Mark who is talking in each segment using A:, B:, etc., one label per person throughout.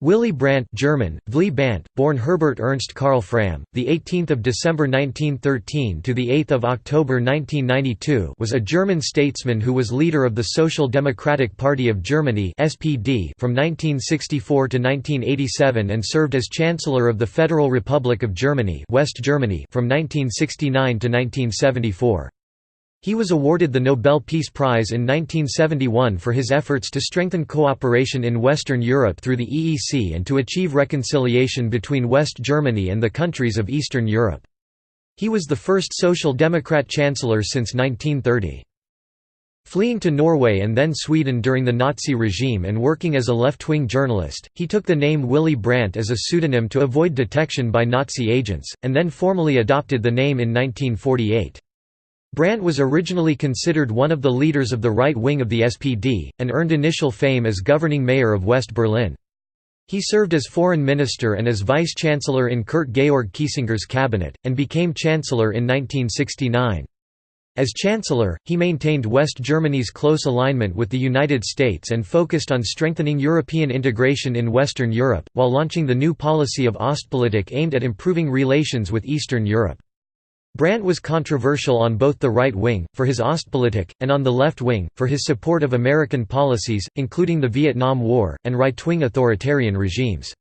A: Willy Brandt, German, Willy Brandt, born Herbert Ernst Karl Frahm, the 18th of December 1913 to the 8th of October 1992, was a German statesman who was leader of the Social Democratic Party of Germany (SPD) from 1964 to 1987 and served as Chancellor of the Federal Republic of Germany (West Germany) from 1969 to 1974. He was awarded the Nobel Peace Prize in 1971 for his efforts to strengthen cooperation in Western Europe through the EEC and to achieve reconciliation between West Germany and the countries of Eastern Europe. He was the first Social Democrat Chancellor since 1930. Fleeing to Norway and then Sweden during the Nazi regime and working as a left-wing journalist, he took the name Willy Brandt as a pseudonym to avoid detection by Nazi agents, and then formally adopted the name in 1948. Brandt was originally considered one of the leaders of the right wing of the SPD, and earned initial fame as governing mayor of West Berlin. He served as foreign minister and as vice-chancellor in Kurt Georg Kiesinger's cabinet, and became chancellor in 1969. As chancellor, he maintained West Germany's close alignment with the United States and focused on strengthening European integration in Western Europe, while launching the new policy of Ostpolitik aimed at improving relations with Eastern Europe. Brandt was controversial on both the right wing, for his Ostpolitik, and on the left wing, for his support of American policies, including the Vietnam War, and right-wing authoritarian regimes.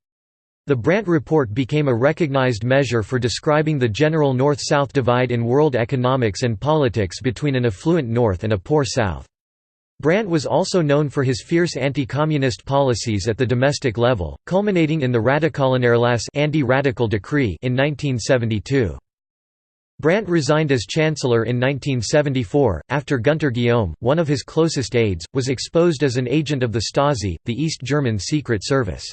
A: The Brant Report became a recognized measure for describing the general North-South divide in world economics and politics between an affluent North and a poor South. Brandt was also known for his fierce anti-communist policies at the domestic level, culminating in the Radikalerlass anti-radical decree in 1972. Brandt resigned as chancellor in 1974, after Günther Guillaume, one of his closest aides, was exposed as an agent of the Stasi, the East German secret service.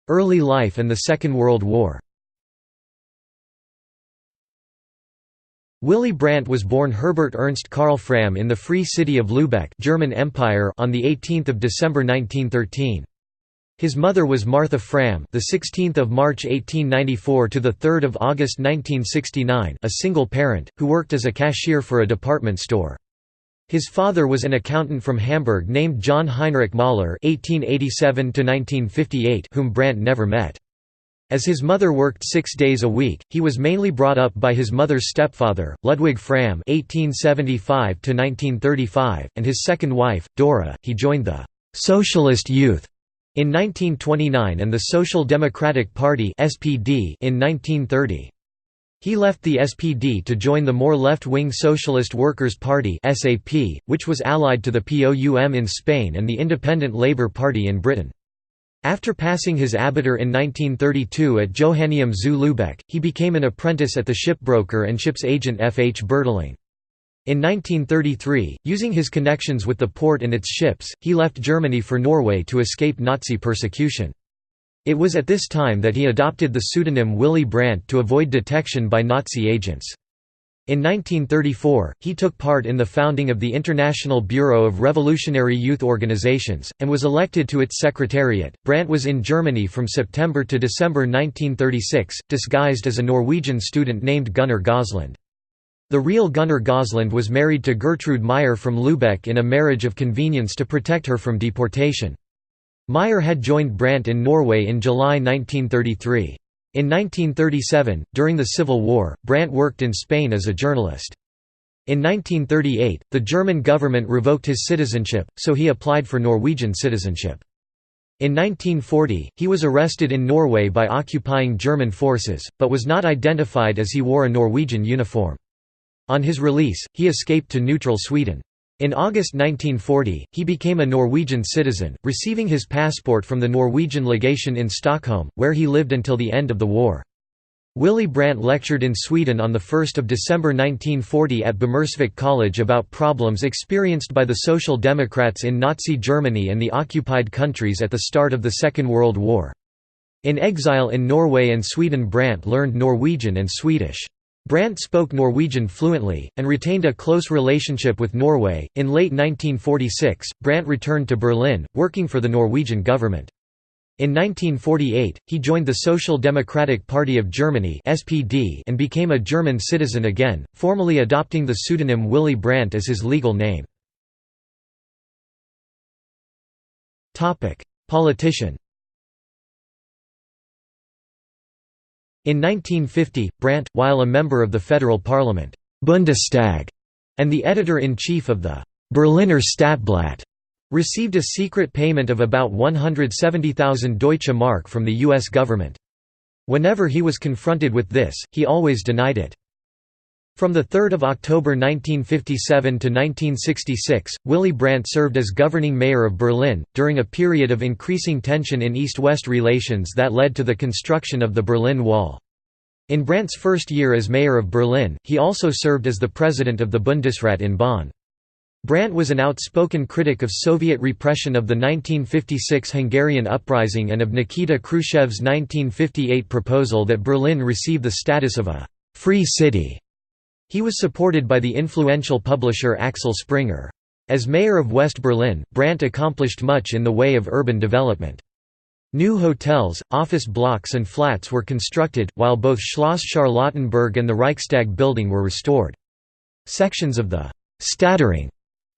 A: Early life and the Second World War. Willy Brandt was born Herbert Ernst Karl Frahm in the Free City of Lübeck, German Empire, on the 18th of December 1913. His mother was Martha Frahm, the 16th of March 1894 to the 3rd of August 1969, a single parent who worked as a cashier for a department store. His father was an accountant from Hamburg named John Heinrich Mahler (1887–1958), whom Brandt never met. As his mother worked 6 days a week, he was mainly brought up by his mother's stepfather, Ludwig Frahm (1875–1935), and his second wife, Dora. He joined the Socialist Youth in 1929 and the Social Democratic Party (SPD) in 1930. He left the SPD to join the more left-wing Socialist Workers' Party (SAP), which was allied to the POUM in Spain and the Independent Labour Party in Britain. After passing his Abitur in 1932 at Johanneum zu Lübeck, he became an apprentice at the shipbroker and ships agent F. H. Berteling. In 1933, using his connections with the port and its ships, he left Germany for Norway to escape Nazi persecution. It was at this time that he adopted the pseudonym Willy Brandt to avoid detection by Nazi agents. In 1934, he took part in the founding of the International Bureau of Revolutionary Youth Organizations, and was elected to its secretariat. Brandt was in Germany from September to December 1936, disguised as a Norwegian student named Gunnar Gosland. The real Gunnar Gosland was married to Gertrude Meyer from Lübeck in a marriage of convenience to protect her from deportation. Meyer had joined Brandt in Norway in July 1933. In 1937, during the Civil War, Brandt worked in Spain as a journalist. In 1938, the German government revoked his citizenship, so he applied for Norwegian citizenship. In 1940, he was arrested in Norway by occupying German forces, but was not identified as he wore a Norwegian uniform. On his release, he escaped to neutral Sweden. In August 1940, he became a Norwegian citizen, receiving his passport from the Norwegian legation in Stockholm, where he lived until the end of the war. Willy Brandt lectured in Sweden on 1 December 1940 at Bemersvik College about problems experienced by the Social Democrats in Nazi Germany and the occupied countries at the start of the Second World War. In exile in Norway and Sweden, Brandt learned Norwegian and Swedish. Brandt spoke Norwegian fluently, and retained a close relationship with Norway. In late 1946, Brandt returned to Berlin, working for the Norwegian government. In 1948, he joined the Social Democratic Party of Germany (SPD) and became a German citizen again, formally adopting the pseudonym Willy Brandt as his legal name. Politician. In 1950, Brandt, while a member of the federal parliament Bundestag, and the editor-in-chief of the Berliner Stadtblatt, received a secret payment of about 170,000 Deutsche Mark from the U.S. government. Whenever he was confronted with this, he always denied it. From 3 October 1957 to 1966, Willy Brandt served as governing mayor of Berlin, during a period of increasing tension in East-West relations that led to the construction of the Berlin Wall. In Brandt's first year as mayor of Berlin, he also served as the president of the Bundesrat in Bonn. Brandt was an outspoken critic of Soviet repression of the 1956 Hungarian uprising and of Nikita Khrushchev's 1958 proposal that Berlin receive the status of a «free city». He was supported by the influential publisher Axel Springer. As mayor of West Berlin, Brandt accomplished much in the way of urban development. New hotels, office blocks and flats were constructed, while both Schloss Charlottenburg and the Reichstag building were restored. Sections of the «Stadtring»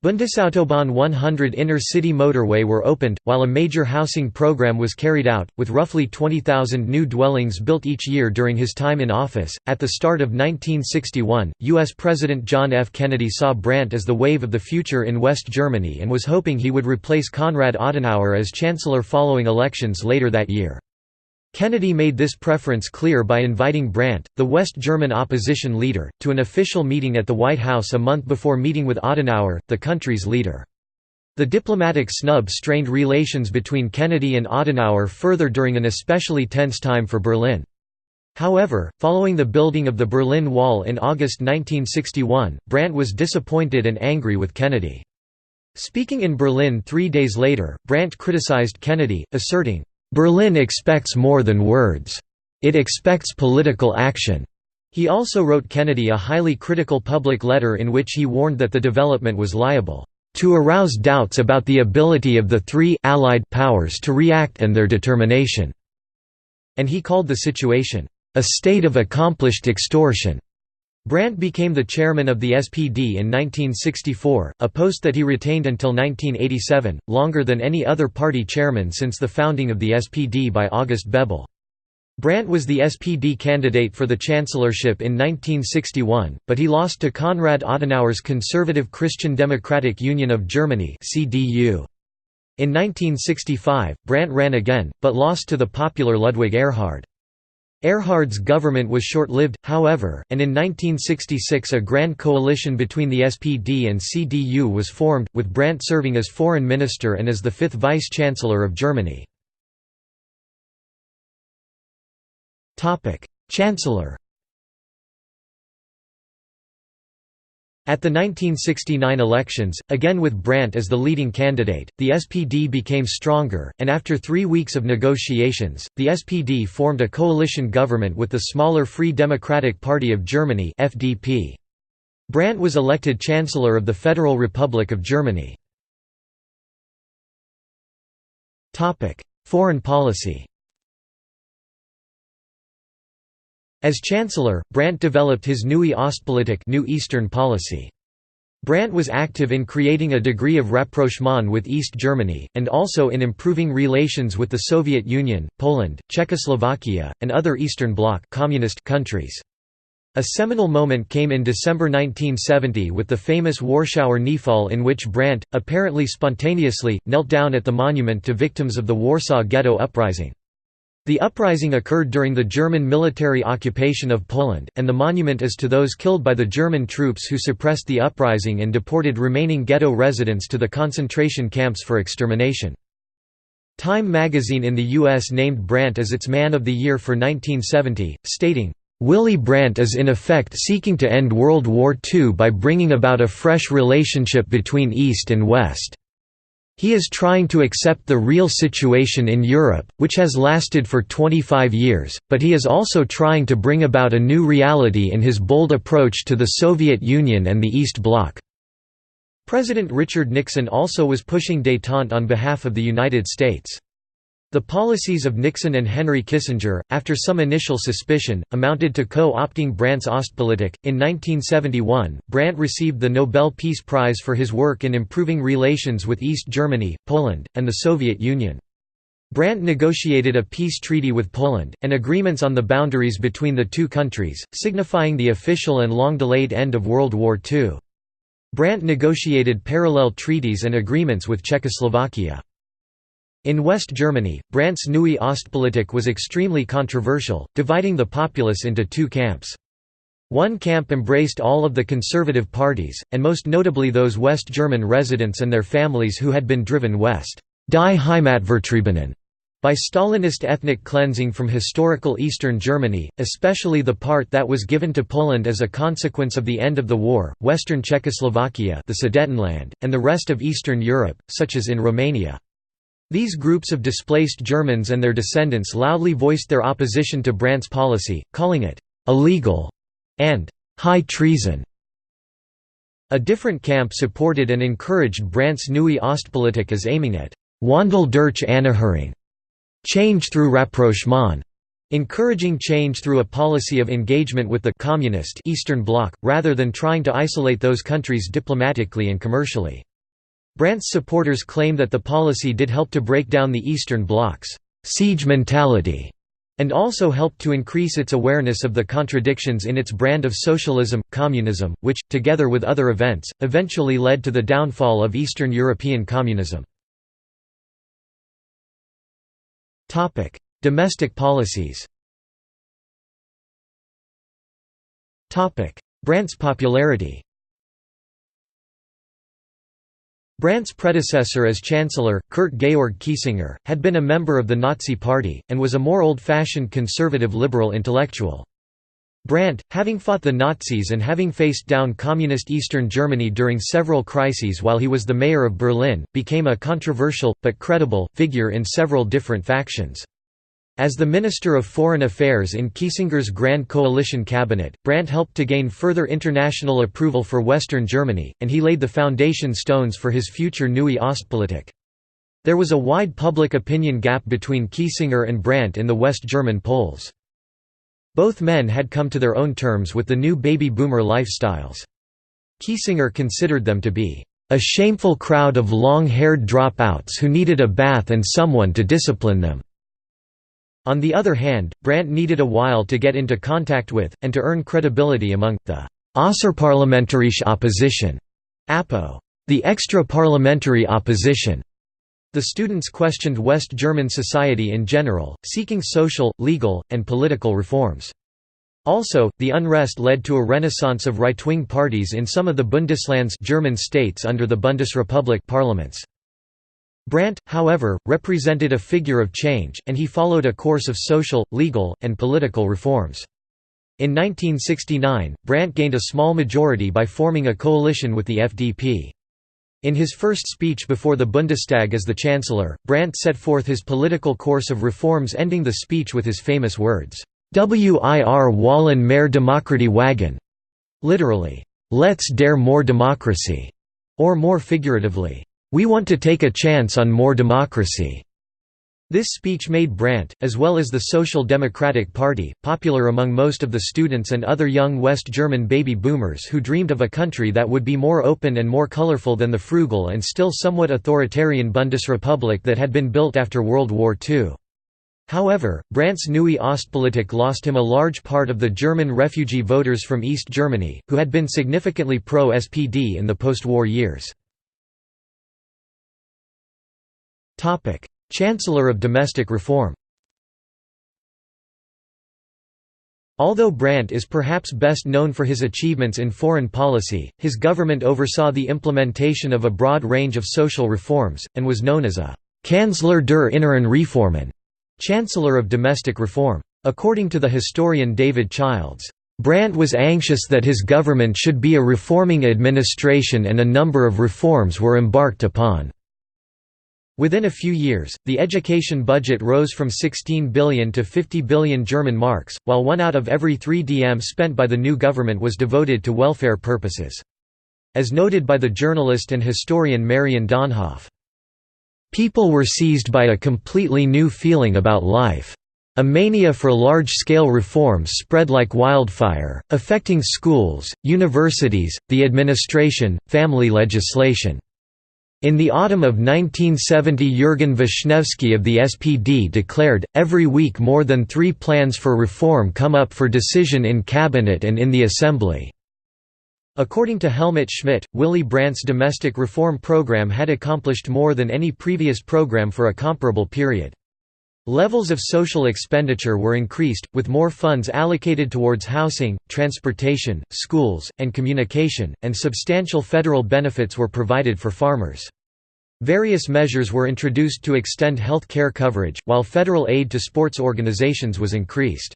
A: Bundesautobahn 100 inner-city motorway were opened, while a major housing program was carried out, with roughly 20,000 new dwellings built each year during his time in office. At the start of 1961, U.S. President John F. Kennedy saw Brandt as the wave of the future in West Germany and was hoping he would replace Konrad Adenauer as Chancellor following elections later that year. Kennedy made this preference clear by inviting Brandt, the West German opposition leader, to an official meeting at the White House a month before meeting with Adenauer, the country's leader. The diplomatic snub strained relations between Kennedy and Adenauer further during an especially tense time for Berlin. However, following the building of the Berlin Wall in August 1961, Brandt was disappointed and angry with Kennedy. Speaking in Berlin 3 days later, Brandt criticized Kennedy, asserting, "Berlin expects more than words. It expects political action." He also wrote Kennedy a highly critical public letter in which he warned that the development was liable to arouse doubts about the ability of the three Allied powers to react and their determination, and he called the situation a state of accomplished extortion. Brandt became the chairman of the SPD in 1964, a post that he retained until 1987, longer than any other party chairman since the founding of the SPD by August Bebel. Brandt was the SPD candidate for the chancellorship in 1961, but he lost to Konrad Adenauer's Conservative Christian Democratic Union of Germany (CDU). In 1965, Brandt ran again, but lost to the popular Ludwig Erhard. Erhard's government was short-lived, however, and in 1966 a grand coalition between the SPD and CDU was formed, with Brandt serving as foreign minister and as the fifth vice-chancellor of Germany. Chancellor. At the 1969 elections, again with Brandt as the leading candidate, the SPD became stronger, and after 3 weeks of negotiations, the SPD formed a coalition government with the smaller Free Democratic Party of Germany (FDP). Brandt was elected Chancellor of the Federal Republic of Germany. Foreign policy. As Chancellor, Brandt developed his Neue Ostpolitik, New Eastern policy. Brandt was active in creating a degree of rapprochement with East Germany, and also in improving relations with the Soviet Union, Poland, Czechoslovakia, and other Eastern Bloc communist countries. A seminal moment came in December 1970 with the famous Warschauer Kniefall, in which Brandt, apparently spontaneously, knelt down at the monument to victims of the Warsaw Ghetto Uprising. The uprising occurred during the German military occupation of Poland, and the monument is to those killed by the German troops who suppressed the uprising and deported remaining ghetto residents to the concentration camps for extermination. Time magazine in the U.S. named Brandt as its Man of the Year for 1970, stating, "Willy Brandt is in effect seeking to end World War II by bringing about a fresh relationship between East and West. He is trying to accept the real situation in Europe, which has lasted for 25 years, but he is also trying to bring about a new reality in his bold approach to the Soviet Union and the East Bloc." President Richard Nixon also was pushing détente on behalf of the United States. The policies of Nixon and Henry Kissinger, after some initial suspicion, amounted to co-opting Brandt's Ostpolitik. In 1971, Brandt received the Nobel Peace Prize for his work in improving relations with East Germany, Poland, and the Soviet Union. Brandt negotiated a peace treaty with Poland, and agreements on the boundaries between the two countries, signifying the official and long-delayed end of World War II. Brandt negotiated parallel treaties and agreements with Czechoslovakia. In West Germany, Brandt's Neue Ostpolitik was extremely controversial, dividing the populace into two camps. One camp embraced all of the conservative parties, and most notably those West German residents and their families who had been driven west die Heimatvertriebenen by Stalinist ethnic cleansing from historical Eastern Germany, especially the part that was given to Poland as a consequence of the end of the war, Western Czechoslovakia, the Sudetenland, and the rest of Eastern Europe, such as in Romania. These groups of displaced Germans and their descendants loudly voiced their opposition to Brandt's policy, calling it illegal and high treason. A different camp supported and encouraged Brandt's Neue Ostpolitik as aiming at Wandel durch Annäherung, change through rapprochement, encouraging change through a policy of engagement with the communist Eastern Bloc, rather than trying to isolate those countries diplomatically and commercially. Brandt's supporters claim that the policy did help to break down the Eastern Bloc's siege mentality, and also helped to increase its awareness of the contradictions in its brand of socialism, communism, which, together with other events, eventually led to the downfall of Eastern European communism. Domestic policies. Brandt's popularity. Brandt's predecessor as Chancellor, Kurt Georg Kiesinger, had been a member of the Nazi Party, and was a more old-fashioned conservative liberal intellectual. Brandt, having fought the Nazis and having faced down Communist Eastern Germany during several crises while he was the mayor of Berlin, became a controversial, but credible, figure in several different factions. As the Minister of Foreign Affairs in Kiesinger's Grand Coalition cabinet, Brandt helped to gain further international approval for Western Germany, and he laid the foundation stones for his future Neue Ostpolitik. There was a wide public opinion gap between Kiesinger and Brandt in the West German polls. Both men had come to their own terms with the new baby boomer lifestyles. Kiesinger considered them to be a shameful crowd of long-haired dropouts who needed a bath and someone to discipline them. On the other hand, Brandt needed a while to get into contact with, and to earn credibility among, the Außerparlamentarische Opposition, APO, the extra-parliamentary opposition. The students questioned West German society in general, seeking social, legal, and political reforms. Also, the unrest led to a renaissance of right-wing parties in some of the Bundesland's German states under the Bundesrepublik parliaments. Brandt, however, represented a figure of change, and he followed a course of social, legal, and political reforms. In 1969, Brandt gained a small majority by forming a coalition with the FDP. In his first speech before the Bundestag as the Chancellor, Brandt set forth his political course of reforms, ending the speech with his famous words, "Wir wollen mehr Demokratie wagen", literally, "Let's dare more democracy", or more figuratively, "We want to take a chance on more democracy." This speech made Brandt, as well as the Social Democratic Party, popular among most of the students and other young West German baby boomers who dreamed of a country that would be more open and more colorful than the frugal and still somewhat authoritarian Bundesrepublik that had been built after World War II. However, Brandt's Neue Ostpolitik lost him a large part of the German refugee voters from East Germany, who had been significantly pro-SPD in the post-war years. Chancellor of Domestic Reform. Although Brandt is perhaps best known for his achievements in foreign policy, his government oversaw the implementation of a broad range of social reforms, and was known as a «Kanzler der inneren Reformen», Chancellor of Domestic Reform. According to the historian David Childs, Brandt was anxious that his government should be a reforming administration, and a number of reforms were embarked upon. Within a few years, the education budget rose from 16 billion to 50 billion German marks, while 1 out of every 3 DM spent by the new government was devoted to welfare purposes. As noted by the journalist and historian Marion Donhoff, People were seized by a completely new feeling about life. A mania for large-scale reforms spread like wildfire, affecting schools, universities, the administration, family legislation. In the autumn of 1970, Jürgen Wisniewski of the SPD declared, "Every week more than 3 plans for reform come up for decision in cabinet and in the assembly." According to Helmut Schmidt, Willy Brandt's domestic reform program had accomplished more than any previous program for a comparable period. Levels of social expenditure were increased, with more funds allocated towards housing, transportation, schools, and communication, and substantial federal benefits were provided for farmers. Various measures were introduced to extend health care coverage, while federal aid to sports organizations was increased.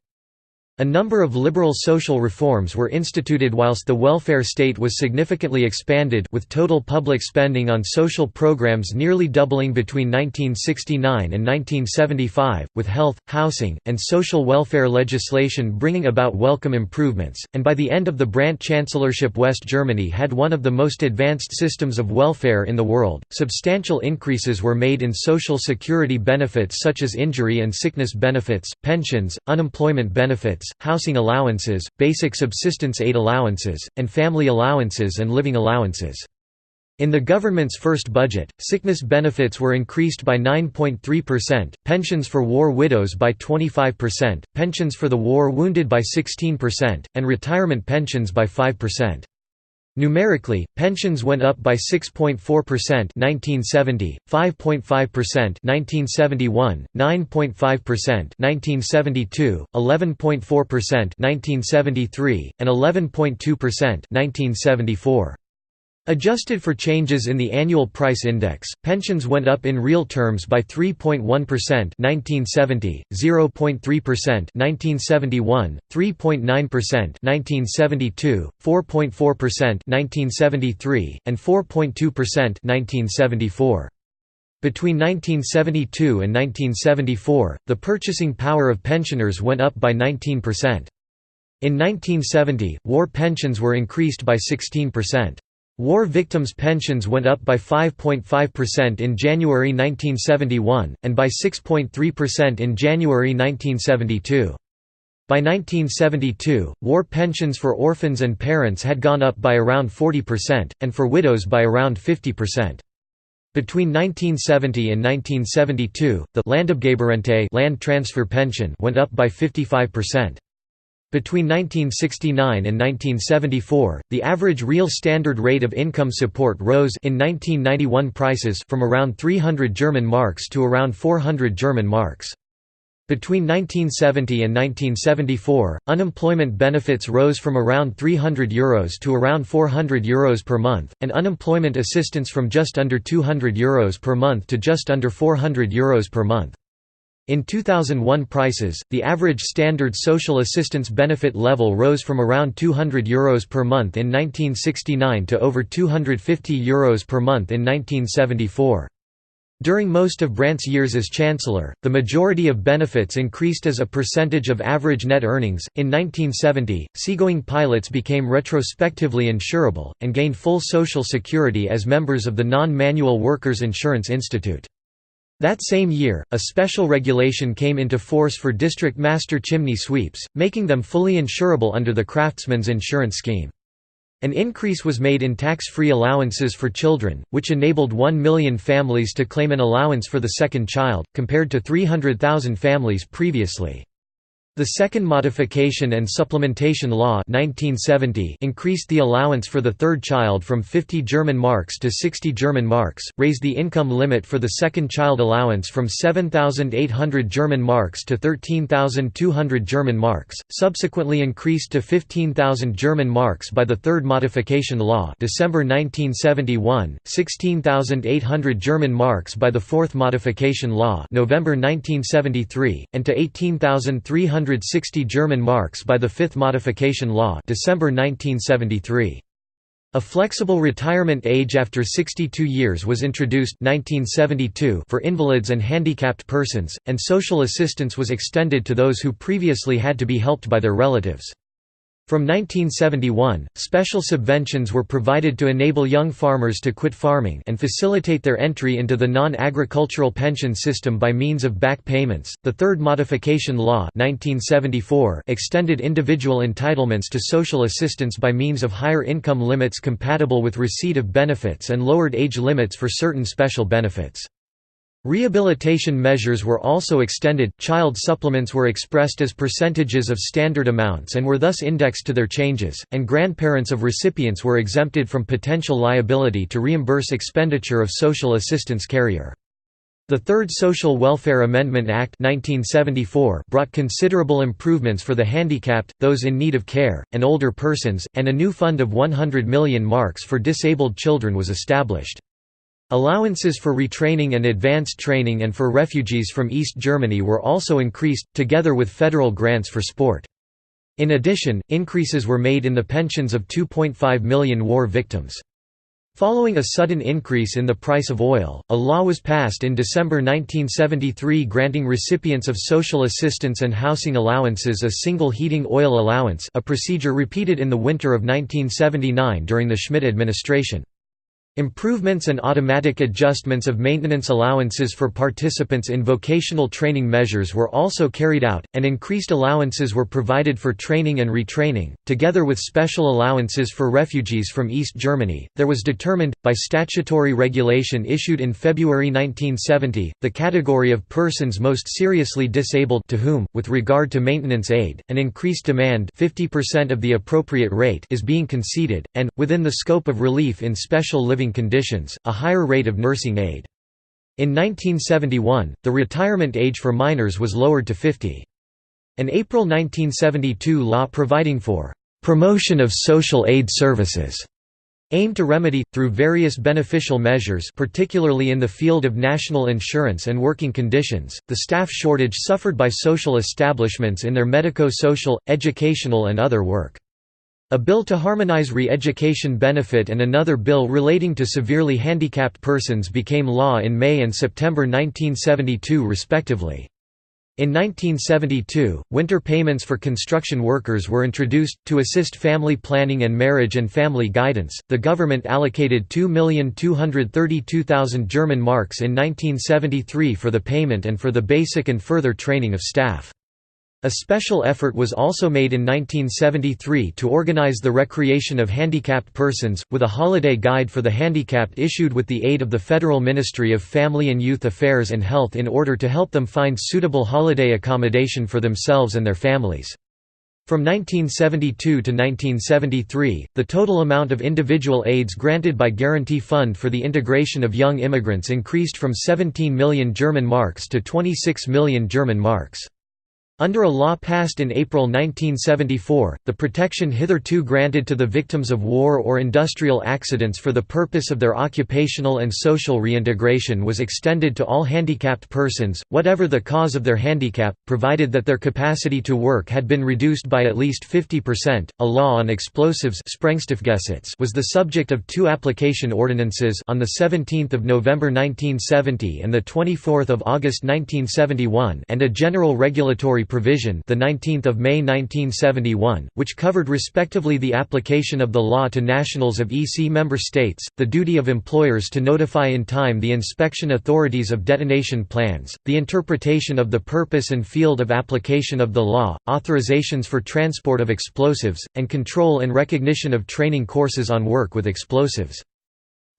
A: A number of liberal social reforms were instituted whilst the welfare state was significantly expanded, with total public spending on social programs nearly doubling between 1969 and 1975, with health, housing, and social welfare legislation bringing about welcome improvements, and by the end of the Brant Chancellorship West Germany had one of the most advanced systems of welfare in the world. Substantial increases were made in social security benefits such as injury and sickness benefits, pensions, unemployment benefits, housing allowances, basic subsistence aid allowances, and family allowances and living allowances. In the government's first budget, sickness benefits were increased by 9.3%, pensions for war widows by 25%, pensions for the war wounded by 16%, and retirement pensions by 5%. Numerically, pensions went up by 6.4% 1970, 5.5% 1971, 9.5% 1972, 11.4% 1973, and 11.2% 1974. Adjusted for changes in the annual price index, pensions went up in real terms by 3.1% 1970, 0.3% 1971, 3.9% 1972, 4.4% 1973, and 4.2% 1974. Between 1972 and 1974, the purchasing power of pensioners went up by 19%. In 1970, war pensions were increased by 16%. War victims' pensions went up by 5.5% in January 1971, and by 6.3% in January 1972. By 1972, war pensions for orphans and parents had gone up by around 40%, and for widows by around 50%. Between 1970 and 1972, the Landabgaberrente land transfer pension went up by 55%. Between 1969 and 1974, the average real standard rate of income support rose in 1991 prices from around 300 German marks to around 400 German marks. Between 1970 and 1974, unemployment benefits rose from around €300 to around €400 per month, and unemployment assistance from just under €200 per month to just under €400 per month. In 2001 prices, the average standard social assistance benefit level rose from around €200 per month in 1969 to over €250 per month in 1974. During most of Brandt's years as Chancellor, the majority of benefits increased as a percentage of average net earnings. In 1970, seagoing pilots became retrospectively insurable, and gained full Social Security as members of the Non-Manual Workers Insurance Institute. That same year, a special regulation came into force for district master chimney sweeps, making them fully insurable under the Craftsman's Insurance Scheme. An increase was made in tax-free allowances for children, which enabled 1 million families to claim an allowance for the second child, compared to 300,000 families previously. The Second Modification and Supplementation Law 1970 increased the allowance for the third child from 50 German marks to 60 German marks, raised the income limit for the second child allowance from 7,800 German marks to 13,200 German marks, subsequently increased to 15,000 German marks by the Third Modification Law December 1971, 16,800 German marks by the Fourth Modification Law November 1973, and to 18,360 German marks by the Fifth Modification Law December 1973. A flexible retirement age after 62 years was introduced 1972 for invalids and handicapped persons, and social assistance was extended to those who previously had to be helped by their relatives. From 1971, special subventions were provided to enable young farmers to quit farming and facilitate their entry into the non-agricultural pension system by means of back payments. The Third Modification Law 1974 extended individual entitlements to social assistance by means of higher income limits compatible with receipt of benefits and lowered age limits for certain special benefits. Rehabilitation measures were also extended, child supplements were expressed as percentages of standard amounts and were thus indexed to their changes, and grandparents of recipients were exempted from potential liability to reimburse expenditure of social assistance carrier. The Third Social Welfare Amendment Act 1974 brought considerable improvements for the handicapped, those in need of care, and older persons, and a new fund of 100 million marks for disabled children was established. Allowances for retraining and advanced training and for refugees from East Germany were also increased, together with federal grants for sport. In addition, increases were made in the pensions of 2.5 million war victims. Following a sudden increase in the price of oil, a law was passed in December 1973 granting recipients of social assistance and housing allowances a single heating oil allowance, a procedure repeated in the winter of 1979 during the Schmidt administration. Improvements and automatic adjustments of maintenance allowances for participants in vocational training measures were also carried out, and increased allowances were provided for training and retraining, together with special allowances for refugees from East Germany. There was determined, by statutory regulation issued in February 1970, the category of persons most seriously disabled to whom, with regard to maintenance aid, an increased demand 50% of the appropriate rate is being conceded, and, within the scope of relief in special living conditions, a higher rate of nursing aid. In 1971, the retirement age for minors was lowered to 50. An April 1972 law providing for promotion of social aid services aimed to remedy, through various beneficial measures, particularly in the field of national insurance and working conditions, the staff shortage suffered by social establishments in their medico-social, educational and other work. A bill to harmonize re-education benefit and another bill relating to severely handicapped persons became law in May and September 1972 respectively. In 1972, winter payments for construction workers were introduced. To assist family planning and marriage and family guidance, the government allocated 2,232,000 German marks in 1973 for the payment and for the basic and further training of staff. A special effort was also made in 1973 to organize the recreation of handicapped persons, with a holiday guide for the handicapped issued with the aid of the Federal Ministry of Family and Youth Affairs and Health in order to help them find suitable holiday accommodation for themselves and their families. From 1972 to 1973, the total amount of individual aids granted by Guarantee Fund for the Integration of Young Immigrants increased from 17 million German marks to 26 million German marks. Under a law passed in April 1974, the protection hitherto granted to the victims of war or industrial accidents for the purpose of their occupational and social reintegration was extended to all handicapped persons, whatever the cause of their handicap, provided that their capacity to work had been reduced by at least 50%. A law on explosives was the subject of two application ordinances on the 17th of November 1970 and the 24th of August 1971, and a general regulatory provision, the 19th of May 1971, which covered respectively the application of the law to nationals of EC member states, the duty of employers to notify in time the inspection authorities of detonation plans, the interpretation of the purpose and field of application of the law, authorizations for transport of explosives, and control and recognition of training courses on work with explosives.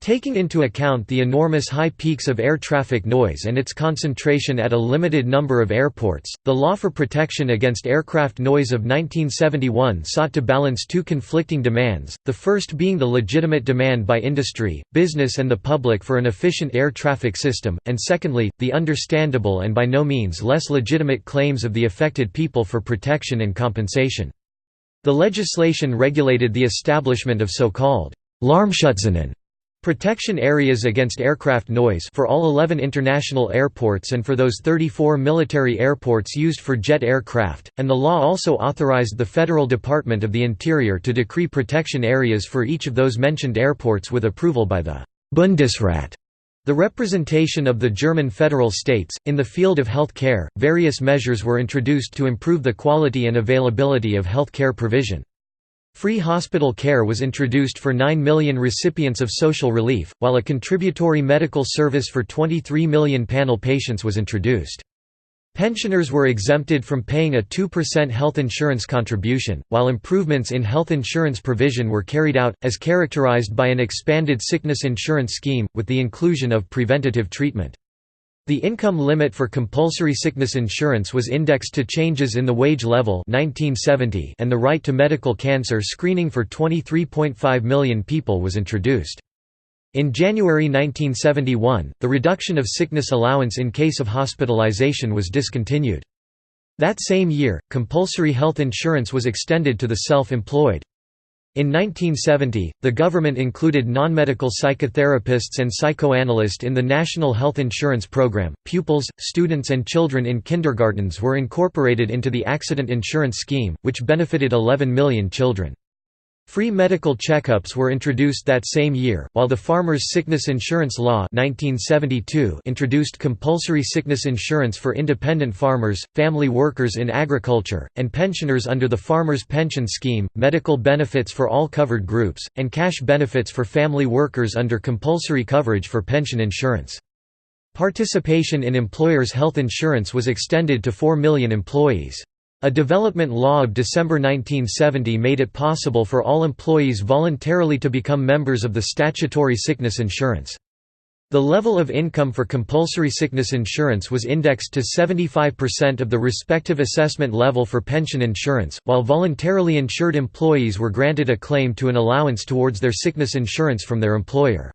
A: Taking into account the enormous high peaks of air traffic noise and its concentration at a limited number of airports, the Law for Protection Against Aircraft Noise of 1971 sought to balance two conflicting demands, the first being the legitimate demand by industry, business and the public for an efficient air traffic system, and secondly, the understandable and by no means less legitimate claims of the affected people for protection and compensation. The legislation regulated the establishment of so-called Lärmschutzzonen, protection areas against aircraft noise, for all 11 international airports and for those 34 military airports used for jet aircraft, and the law also authorized the Federal Department of the Interior to decree protection areas for each of those mentioned airports with approval by the Bundesrat, the representation of the German federal states. In the field of health care, various measures were introduced to improve the quality and availability of health care provision. Free hospital care was introduced for 9 million recipients of social relief, while a contributory medical service for 23 million panel patients was introduced. Pensioners were exempted from paying a 2% health insurance contribution, while improvements in health insurance provision were carried out, as characterized by an expanded sickness insurance scheme, with the inclusion of preventative treatment. The income limit for compulsory sickness insurance was indexed to changes in the wage level 1970, and the right to medical cancer screening for 23.5 million people was introduced. In January 1971, the reduction of sickness allowance in case of hospitalization was discontinued. That same year, compulsory health insurance was extended to the self-employed. In 1970, the government included non-medical psychotherapists and psychoanalysts in the National Health Insurance Program. Pupils, students, and children in kindergartens were incorporated into the Accident Insurance Scheme, which benefited 11 million children. Free medical checkups were introduced that same year, while the Farmers' Sickness Insurance Law 1972 introduced compulsory sickness insurance for independent farmers, family workers in agriculture, and pensioners under the Farmers' Pension Scheme, medical benefits for all covered groups, and cash benefits for family workers under compulsory coverage for pension insurance. Participation in employers' health insurance was extended to 4 million employees. A development law of December 1970 made it possible for all employees voluntarily to become members of the statutory sickness insurance. The level of income for compulsory sickness insurance was indexed to 75% of the respective assessment level for pension insurance, while voluntarily insured employees were granted a claim to an allowance towards their sickness insurance from their employer.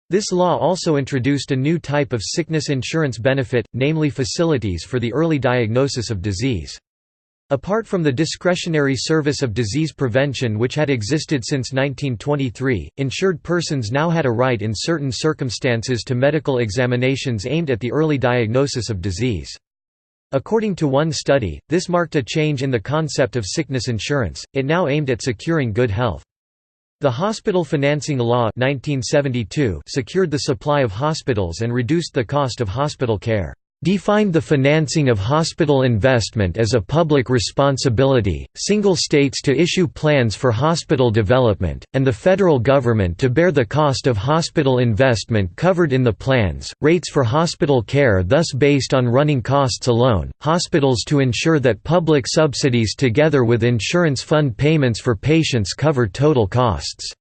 A: This law also introduced a new type of sickness insurance benefit, namely facilities for the early diagnosis of disease. Apart from the discretionary service of disease prevention which had existed since 1923, insured persons now had a right in certain circumstances to medical examinations aimed at the early diagnosis of disease. According to one study, this marked a change in the concept of sickness insurance, it now aimed at securing good health. The Hospital Financing Law 1972 secured the supply of hospitals and reduced the cost of hospital care. Defined the financing of hospital investment as a public responsibility, single states to issue plans for hospital development, and the federal government to bear the cost of hospital investment covered in the plans, rates for hospital care thus based on running costs alone, hospitals to ensure that public subsidies together with insurance fund payments for patients cover total costs.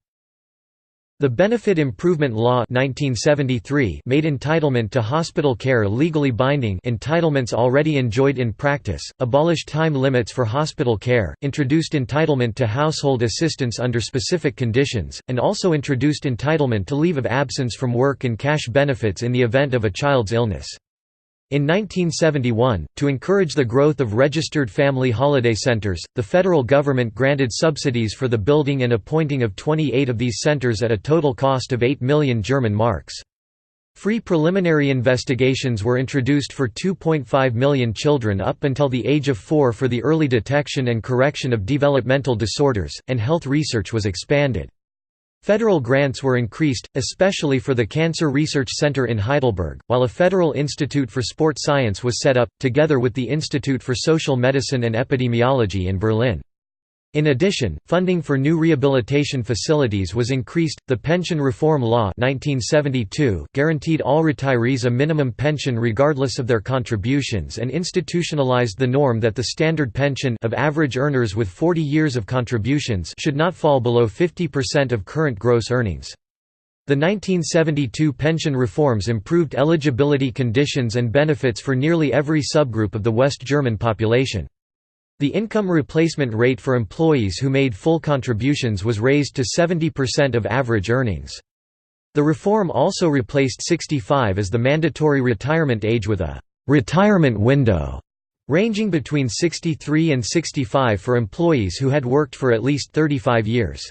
A: The Benefit Improvement Law 1973 made entitlement to hospital care legally binding entitlements already enjoyed in practice, abolished time limits for hospital care, introduced entitlement to household assistance under specific conditions, and also introduced entitlement to leave of absence from work and cash benefits in the event of a child's illness. In 1971, to encourage the growth of registered family holiday centers, the federal government granted subsidies for the building and appointing of 28 of these centers at a total cost of 8 million German marks. Free preliminary investigations were introduced for 2.5 million children up until the age of 4 for the early detection and correction of developmental disorders, and health research was expanded. Federal grants were increased, especially for the Cancer Research Center in Heidelberg, while a Federal Institute for Sport Science was set up, together with the Institute for Social Medicine and Epidemiology in Berlin. In addition, funding for new rehabilitation facilities was increased. The Pension Reform Law 1972 guaranteed all retirees a minimum pension regardless of their contributions and institutionalized the norm that the standard pension of average earners with 40 years of contributions should not fall below 50% of current gross earnings. The 1972 pension reforms improved eligibility conditions and benefits for nearly every subgroup of the West German population. The income replacement rate for employees who made full contributions was raised to 70% of average earnings. The reform also replaced 65 as the mandatory retirement age with a «retirement window» ranging between 63 and 65 for employees who had worked for at least 35 years.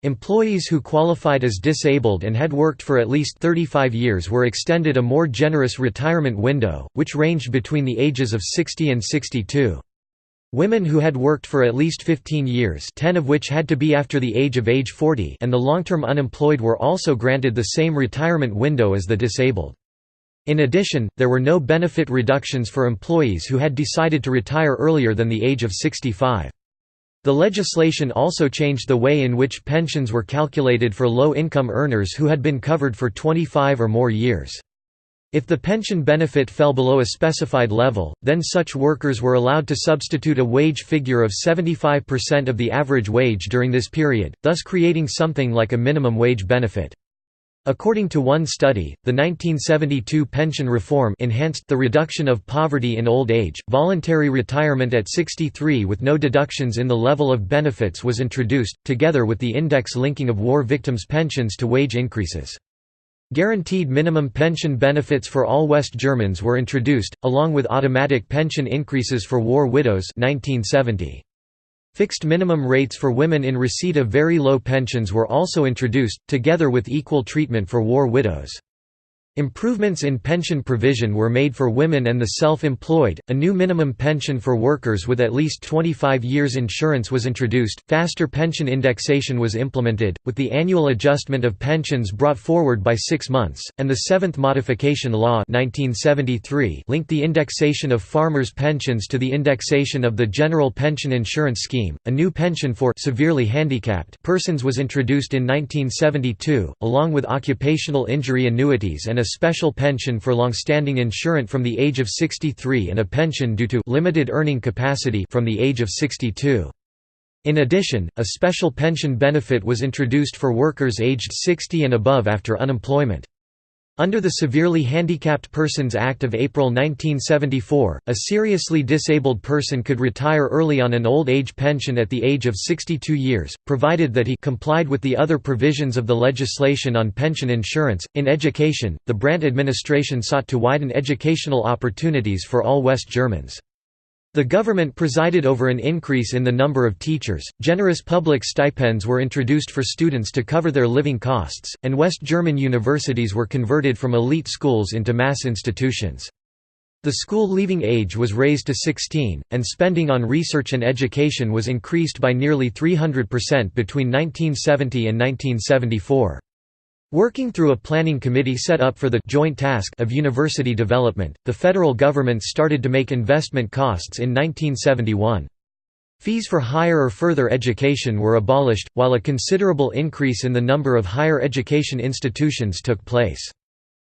A: Employees who qualified as disabled and had worked for at least 35 years were extended a more generous retirement window, which ranged between the ages of 60 and 62. Women who had worked for at least 15 years, 10 of which had to be after the age 40, and the long-term unemployed were also granted the same retirement window as the disabled. In addition, there were no benefit reductions for employees who had decided to retire earlier than the age of 65. The legislation also changed the way in which pensions were calculated for low-income earners who had been covered for 25 or more years. If the pension benefit fell below a specified level, then such workers were allowed to substitute a wage figure of 75% of the average wage during this period, thus creating something like a minimum wage benefit. According to one study, the 1972 pension reform enhanced the reduction of poverty in old age. Voluntary retirement at 63 with no deductions in the level of benefits was introduced, together with the index linking of war victims' pensions to wage increases. Guaranteed minimum pension benefits for all West Germans were introduced, along with automatic pension increases for war widows 1970. Fixed minimum rates for women in receipt of very low pensions were also introduced, together with equal treatment for war widows. Improvements in pension provision were made for women and the self-employed. A new minimum pension for workers with at least 25 years insurance was introduced. Faster pension indexation was implemented, with the annual adjustment of pensions brought forward by 6 months, and the Seventh Modification Law 1973 linked the indexation of farmers' pensions to the indexation of the General Pension Insurance Scheme. A new pension for severely handicapped persons was introduced in 1972, along with occupational injury annuities and a special pension for long-standing insurance from the age of 63 and a pension due to limited earning capacity from the age of 62. In addition, a special pension benefit was introduced for workers aged 60 and above after unemployment. Under the Severely Handicapped Persons Act of April 1974, a seriously disabled person could retire early on an old age pension at the age of 62 years, provided that he complied with the other provisions of the legislation on pension insurance. In education, the Brant administration sought to widen educational opportunities for all West Germans. The government presided over an increase in the number of teachers, generous public stipends were introduced for students to cover their living costs, and West German universities were converted from elite schools into mass institutions. The school leaving age was raised to 16, and spending on research and education was increased by nearly 300% between 1970 and 1974. Working through a planning committee set up for the joint task of university development, the federal government started to make investment costs in 1971. Fees for higher or further education were abolished, while a considerable increase in the number of higher education institutions took place.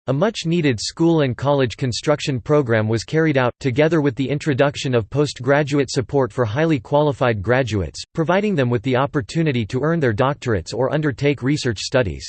A: A much-needed school and college construction program was carried out, together with the introduction of postgraduate support for highly qualified graduates, providing them with the opportunity to earn their doctorates or undertake research studies.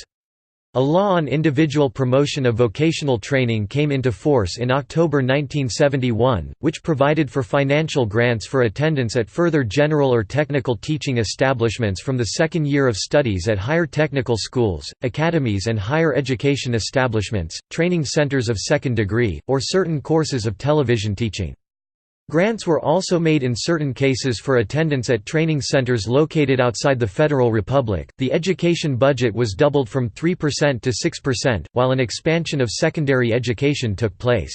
A: A law on individual promotion of vocational training came into force in October 1971, which provided for financial grants for attendance at further general or technical teaching establishments from the second year of studies at higher technical schools, academies and higher education establishments, training centers of second degree, or certain courses of television teaching. Grants were also made in certain cases for attendance at training centers located outside the Federal Republic. The education budget was doubled from 3% to 6%, while an expansion of secondary education took place.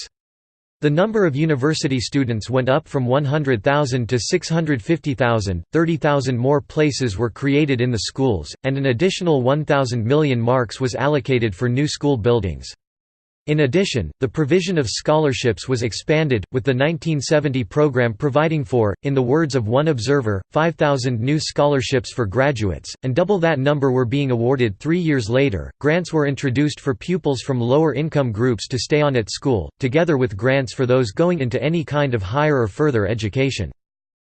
A: The number of university students went up from 100,000 to 650,000, 30,000 more places were created in the schools, and an additional 1,000 million marks was allocated for new school buildings. In addition, the provision of scholarships was expanded, with the 1970 program providing for, in the words of one observer, 5,000 new scholarships for graduates, and double that number were being awarded 3 years later. Grants were introduced for pupils from lower income groups to stay on at school, together with grants for those going into any kind of higher or further education.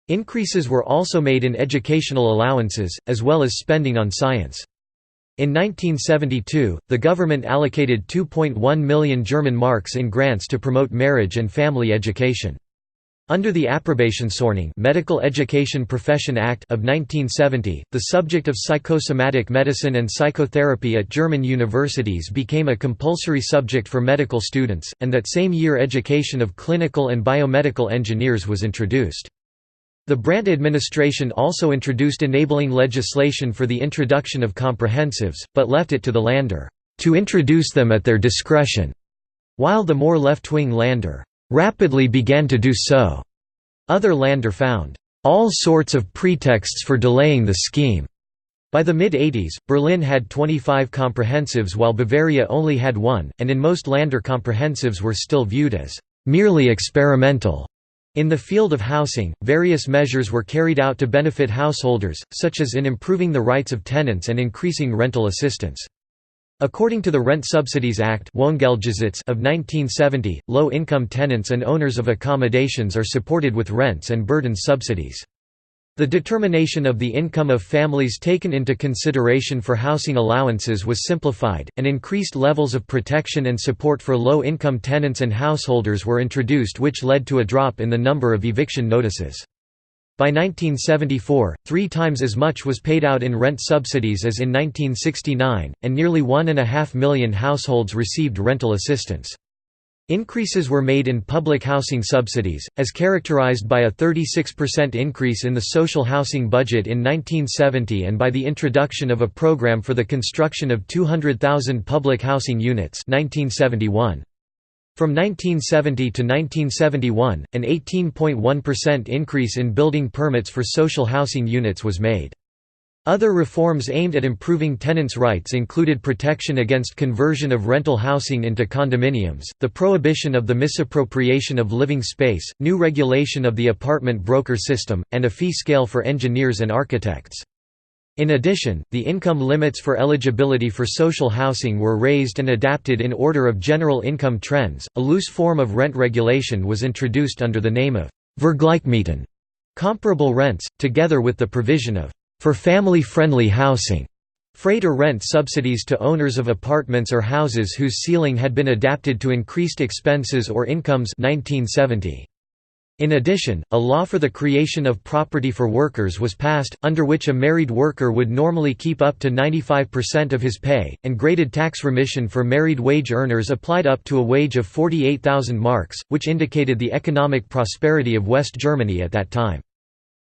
A: Increases were also made in educational allowances, as well as spending on science. In 1972, the government allocated 2.1 million German marks in grants to promote marriage and family education. Under the Approbationsordnung Medical Education Profession Act of 1970, the subject of psychosomatic medicine and psychotherapy at German universities became a compulsory subject for medical students, and that same year education of clinical and biomedical engineers was introduced. The Brant administration also introduced enabling legislation for the introduction of comprehensives, but left it to the Länder to introduce them at their discretion, while the more left-wing Länder rapidly began to do so. Other Länder found all sorts of pretexts for delaying the scheme. By the mid-80s, Berlin had 25 comprehensives while Bavaria only had 1, and in most Länder comprehensives were still viewed as merely experimental. In the field of housing, various measures were carried out to benefit householders, such as in improving the rights of tenants and increasing rental assistance. According to the Rent Subsidies Act of 1970, low-income tenants and owners of accommodations are supported with rents and burdens subsidies. The determination of the income of families taken into consideration for housing allowances was simplified, and increased levels of protection and support for low-income tenants and householders were introduced, which led to a drop in the number of eviction notices. By 1974, 3 times as much was paid out in rent subsidies as in 1969, and nearly 1.5 million households received rental assistance. Increases were made in public housing subsidies, as characterized by a 36% increase in the social housing budget in 1970 and by the introduction of a program for the construction of 200,000 public housing units 1971. From 1970 to 1971, an 18.1% increase in building permits for social housing units was made. Other reforms aimed at improving tenants' rights included protection against conversion of rental housing into condominiums, the prohibition of the misappropriation of living space, new regulation of the apartment broker system, and a fee scale for engineers and architects. In addition, the income limits for eligibility for social housing were raised and adapted in order of general income trends. A loose form of rent regulation was introduced under the name of vergelijkmieten, comparable rents, together with the provision of for family-friendly housing, freight or rent subsidies to owners of apartments or houses whose ceiling had been adapted to increased expenses or incomes 1970. In addition, a law for the creation of property for workers was passed, under which a married worker would normally keep up to 95% of his pay, and graded tax remission for married wage earners applied up to a wage of 48,000 marks, which indicated the economic prosperity of West Germany at that time.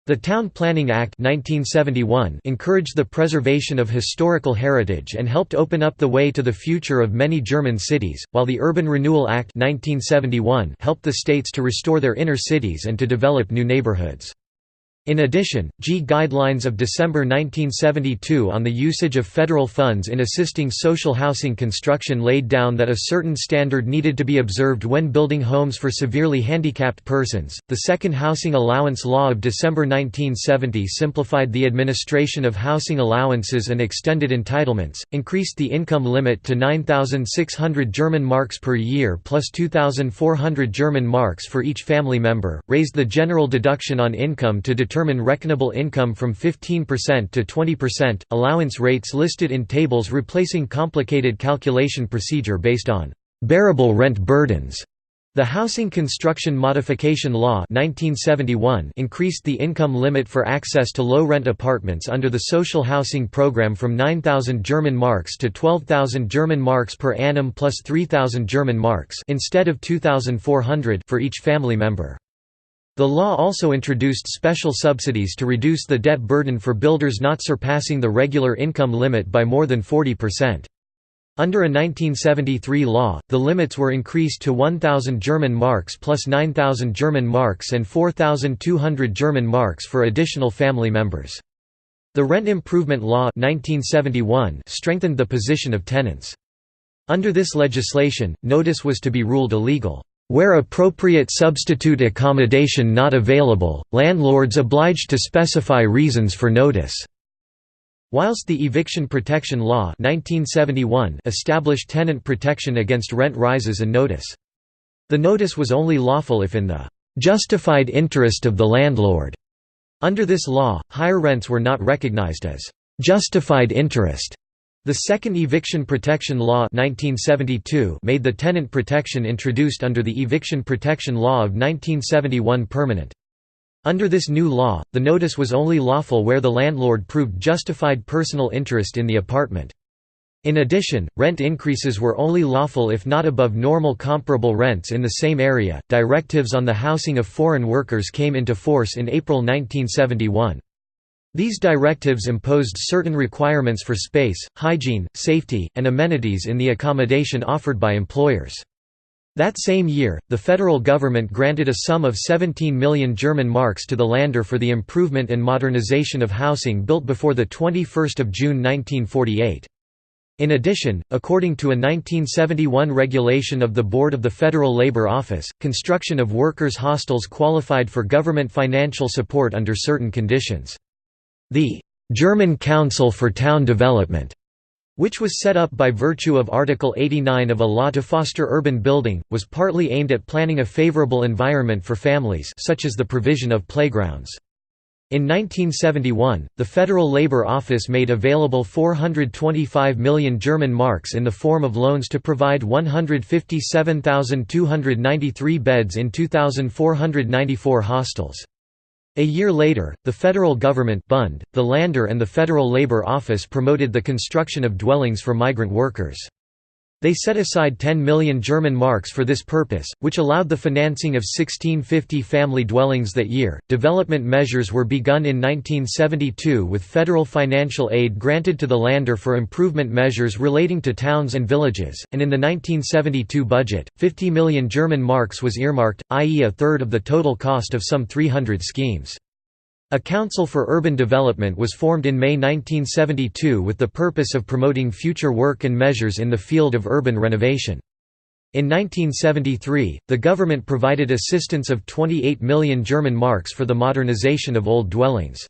A: The Town Planning Act 1971 encouraged the preservation of historical heritage and helped open up the way to the future of many German cities, while the Urban Renewal Act 1971 helped the states to restore their inner cities and to develop new neighborhoods. In addition, G Guidelines of December 1972 on the usage of federal funds in assisting social housing construction laid down that a certain standard needed to be observed when building homes for severely handicapped persons. The Second Housing Allowance Law of December 1970 simplified the administration of housing allowances and extended entitlements, increased the income limit to 9,600 German marks per year plus 2,400 German marks for each family member, raised the general deduction on income to determine reckonable income from 15% to 20%, allowance rates listed in tables replacing complicated calculation procedure based on bearable rent burdens. The Housing Construction Modification Law 1971 increased the income limit for access to low-rent apartments under the social housing program from 9,000 German marks to 12,000 German marks per annum plus 3,000 German marks instead of 2,400 for each family member. The law also introduced special subsidies to reduce the debt burden for builders not surpassing the regular income limit by more than 40%. Under a 1973 law, the limits were increased to 1,000 German marks plus 9,000 German marks and 4,200 German marks for additional family members. The Rent Improvement Law 1971 strengthened the position of tenants. Under this legislation, notice was to be ruled illegal. Where appropriate substitute accommodation not available, landlords obliged to specify reasons for notice. Whilst the Eviction Protection Law 1971 established tenant protection against rent rises and notice. The notice was only lawful if in the justified interest of the landlord. Under this law, higher rents were not recognized as justified interest. The Second Eviction Protection Law 1972 made the tenant protection introduced under the Eviction Protection Law of 1971 permanent. Under this new law, the notice was only lawful where the landlord proved justified personal interest in the apartment. In addition, rent increases were only lawful if not above normal comparable rents in the same area. Directives on the housing of foreign workers came into force in April 1971. These directives imposed certain requirements for space, hygiene, safety, and amenities in the accommodation offered by employers. That same year, the federal government granted a sum of 17 million German marks to the Länder for the improvement and modernization of housing built before 21 June 1948. In addition, according to a 1971 regulation of the Board of the Federal Labor Office, construction of workers' hostels qualified for government financial support under certain conditions. The German Council for Town Development, which was set up by virtue of Article 89 of a law to foster urban building, was partly aimed at planning a favorable environment for families, such as the provision of playgrounds. In 1971, the Federal Labor Office made available 425 million German marks in the form of loans to provide 157,293 beds in 2,494 hostels. A year later, the federal government Bund, the Länder and the Federal Labor Office promoted the construction of dwellings for migrant workers. They set aside 10 million German marks for this purpose, which allowed the financing of 1650 family dwellings that year. Development measures were begun in 1972 with federal financial aid granted to the Länder for improvement measures relating to towns and villages, and in the 1972 budget, 50 million German marks was earmarked, i.e. a third of the total cost of some 300 schemes. A Council for Urban Development was formed in May 1972 with the purpose of promoting future work and measures in the field of urban renovation. In 1973, the government provided assistance of 28 million German marks for the modernization of old dwellings.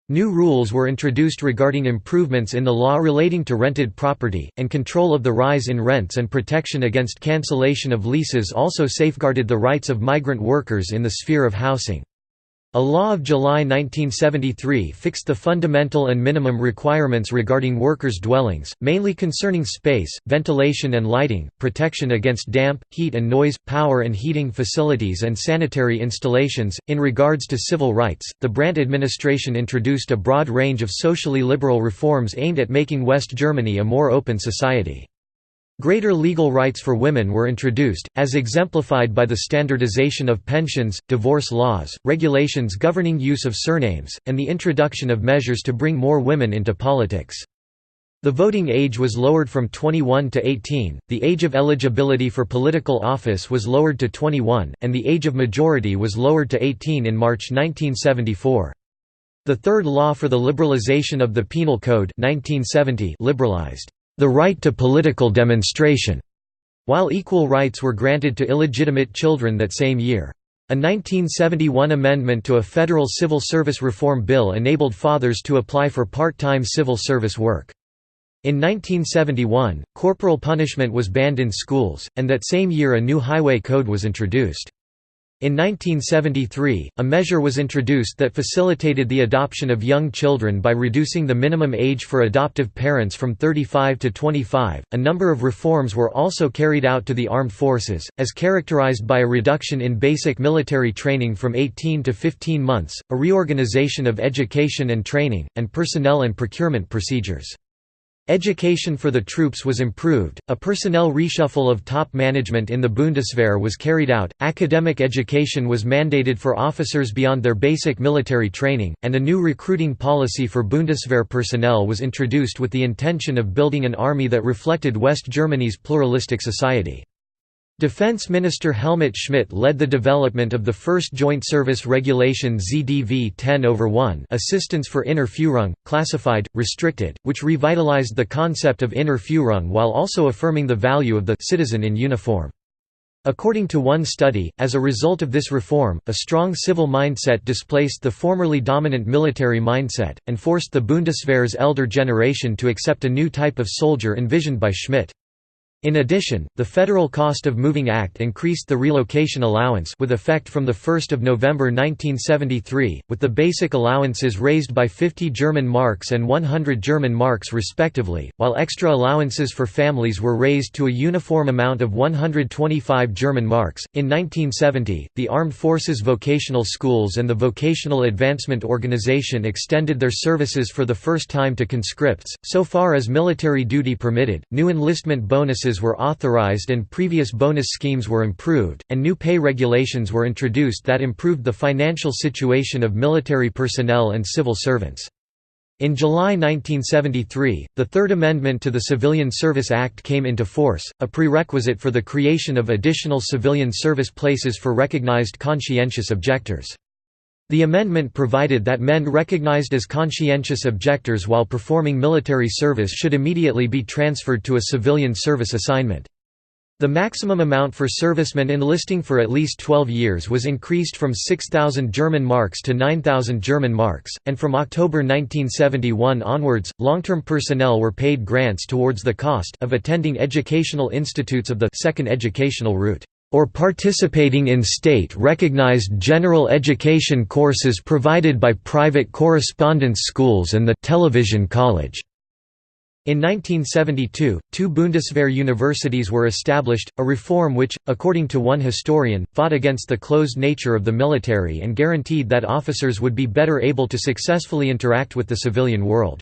A: New rules were introduced regarding improvements in the law relating to rented property, and control of the rise in rents and protection against cancellation of leases also safeguarded the rights of migrant workers in the sphere of housing. A law of July 1973 fixed the fundamental and minimum requirements regarding workers' dwellings, mainly concerning space, ventilation and lighting, protection against damp, heat and noise, power and heating facilities and sanitary installations. In regards to civil rights, the Brant administration introduced a broad range of socially liberal reforms aimed at making West Germany a more open society. Greater legal rights for women were introduced, as exemplified by the standardization of pensions, divorce laws, regulations governing use of surnames, and the introduction of measures to bring more women into politics. The voting age was lowered from 21 to 18, the age of eligibility for political office was lowered to 21, and the age of majority was lowered to 18 in March 1974. The third law for the liberalization of the Penal Code 1970 liberalized the right to political demonstration, while equal rights were granted to illegitimate children that same year. A 1971 amendment to a federal civil service reform bill enabled fathers to apply for part-time civil service work. In 1971, corporal punishment was banned in schools, and that same year a new highway code was introduced. In 1973, a measure was introduced that facilitated the adoption of young children by reducing the minimum age for adoptive parents from 35 to 25. A number of reforms were also carried out to the armed forces, as characterized by a reduction in basic military training from 18 to 15 months, a reorganization of education and training, and personnel and procurement procedures. Education for the troops was improved, a personnel reshuffle of top management in the Bundeswehr was carried out, academic education was mandated for officers beyond their basic military training, and a new recruiting policy for Bundeswehr personnel was introduced with the intention of building an army that reflected West Germany's pluralistic society. Defense Minister Helmut Schmidt led the development of the first Joint Service Regulation ZDV 10/1 Assistance for Inner Führung, classified, restricted, which revitalized the concept of inner Führung while also affirming the value of the citizen in uniform. According to one study, as a result of this reform, a strong civil mindset displaced the formerly dominant military mindset, and forced the Bundeswehr's elder generation to accept a new type of soldier envisioned by Schmidt. In addition, the Federal Cost of Moving Act increased the relocation allowance with effect from 1 November 1973, with the basic allowances raised by 50 German marks and 100 German marks respectively, while extra allowances for families were raised to a uniform amount of 125 German marks. In 1970, the Armed Forces Vocational Schools and the Vocational Advancement Organization extended their services for the first time to conscripts, so far as military duty permitted. New enlistment bonuses were authorized and previous bonus schemes were improved, and new pay regulations were introduced that improved the financial situation of military personnel and civil servants. In July 1973, the Third Amendment to the Civilian Service Act came into force, a prerequisite for the creation of additional civilian service places for recognized conscientious objectors. The amendment provided that men recognized as conscientious objectors while performing military service should immediately be transferred to a civilian service assignment. The maximum amount for servicemen enlisting for at least 12 years was increased from 6,000 German marks to 9,000 German marks, and from October 1971 onwards, long-term personnel were paid grants towards the cost of attending educational institutes of the second educational route, or participating in state-recognized general education courses provided by private correspondence schools and the television college. In 1972, 2 Bundeswehr universities were established, a reform which, according to one historian, fought against the closed nature of the military and guaranteed that officers would be better able to successfully interact with the civilian world.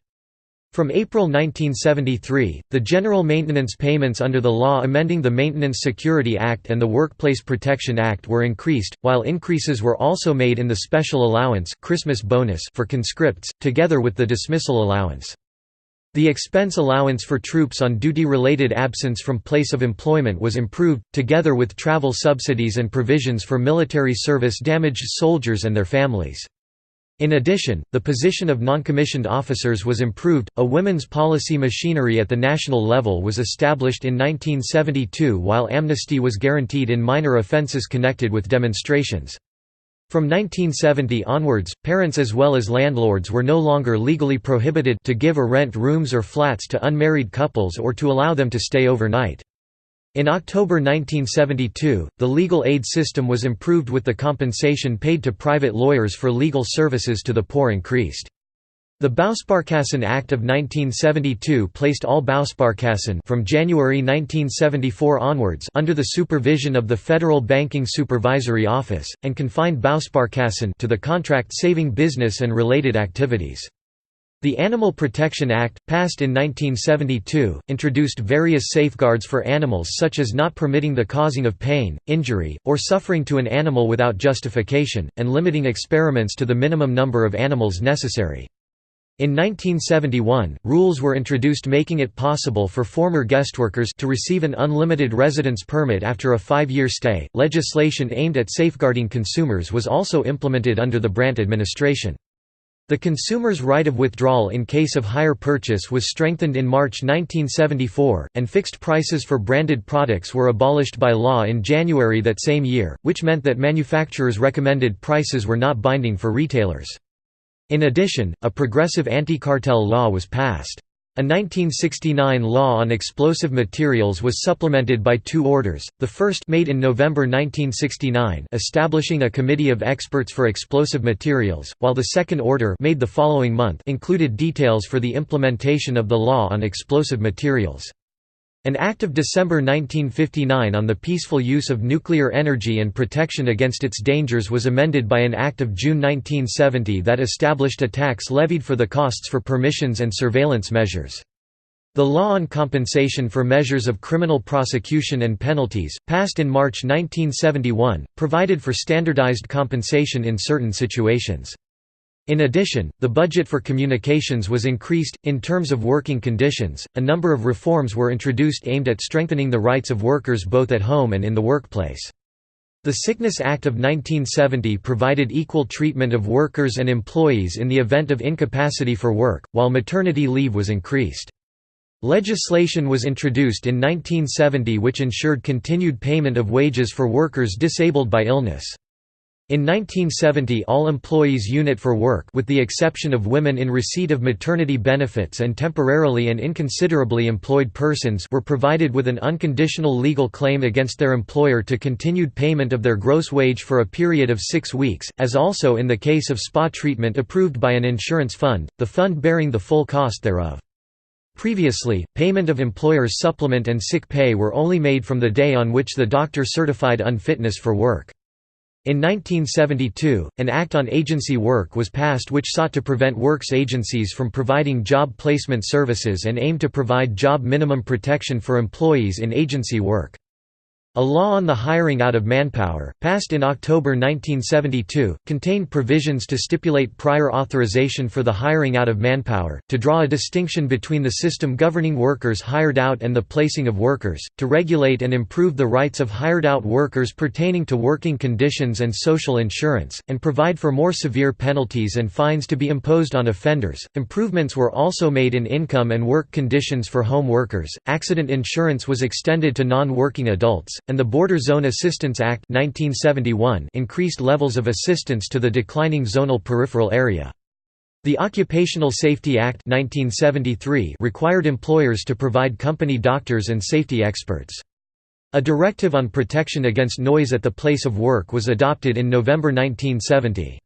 A: From April 1973, the general maintenance payments under the law amending the Maintenance Security Act and the Workplace Protection Act were increased, while increases were also made in the special allowance Christmas bonus for conscripts, together with the dismissal allowance. The expense allowance for troops on duty-related absence from place of employment was improved, together with travel subsidies and provisions for military service-damaged soldiers and their families. In addition, the position of non-commissioned officers was improved. A women's policy machinery at the national level was established in 1972, while amnesty was guaranteed in minor offenses connected with demonstrations. From 1970 onwards, parents as well as landlords were no longer legally prohibited to give or rent rooms or flats to unmarried couples or to allow them to stay overnight. In October 1972, the legal aid system was improved with the compensation paid to private lawyers for legal services to the poor increased. The Bausparkassen Act of 1972 placed all Bausparkassen from January 1974 onwards under the supervision of the Federal Banking Supervisory Office, and confined Bausparkassen to the contract-saving business and related activities. The Animal Protection Act, passed in 1972, introduced various safeguards for animals such as not permitting the causing of pain, injury, or suffering to an animal without justification, and limiting experiments to the minimum number of animals necessary. In 1971, rules were introduced making it possible for former guest workers to receive an unlimited residence permit after a 5-year stay. Legislation aimed at safeguarding consumers was also implemented under the Brant administration. The consumer's right of withdrawal in case of hire purchase was strengthened in March 1974, and fixed prices for branded products were abolished by law in January that same year, which meant that manufacturers' recommended prices were not binding for retailers. In addition, a progressive anti-cartel law was passed. A 1969 law on explosive materials was supplemented by 2 orders, the first made in November 1969 establishing a committee of experts for explosive materials, while the second order made the following month included details for the implementation of the law on explosive materials. An Act of December 1959 on the peaceful use of nuclear energy and protection against its dangers was amended by an Act of June 1970 that established a tax levied for the costs for permissions and surveillance measures. The Law on Compensation for Measures of Criminal Prosecution and Penalties, passed in March 1971, provided for standardized compensation in certain situations. In addition, the budget for communications was increased. In terms of working conditions, a number of reforms were introduced aimed at strengthening the rights of workers both at home and in the workplace. The Sickness Act of 1970 provided equal treatment of workers and employees in the event of incapacity for work, while maternity leave was increased. Legislation was introduced in 1970 which ensured continued payment of wages for workers disabled by illness. In 1970 all employees unit for work with the exception of women in receipt of maternity benefits and temporarily and inconsiderably employed persons were provided with an unconditional legal claim against their employer to continued payment of their gross wage for a period of 6 weeks, as also in the case of spa treatment approved by an insurance fund, the fund bearing the full cost thereof. Previously, payment of employer's supplement and sick pay were only made from the day on which the doctor certified unfitness for work. In 1972, an Act on Agency Work was passed which sought to prevent works agencies from providing job placement services and aimed to provide job minimum protection for employees in agency work. A law on the hiring out of manpower, passed in October 1972, contained provisions to stipulate prior authorization for the hiring out of manpower, to draw a distinction between the system governing workers hired out and the placing of workers, to regulate and improve the rights of hired out workers pertaining to working conditions and social insurance, and provide for more severe penalties and fines to be imposed on offenders. Improvements were also made in income and work conditions for home workers. Accident insurance was extended to non-working adults, and the Border Zone Assistance Act 1971 increased levels of assistance to the declining zonal peripheral area. The Occupational Safety Act 1973 required employers to provide company doctors and safety experts. A directive on protection against noise at the place of work was adopted in November 1970.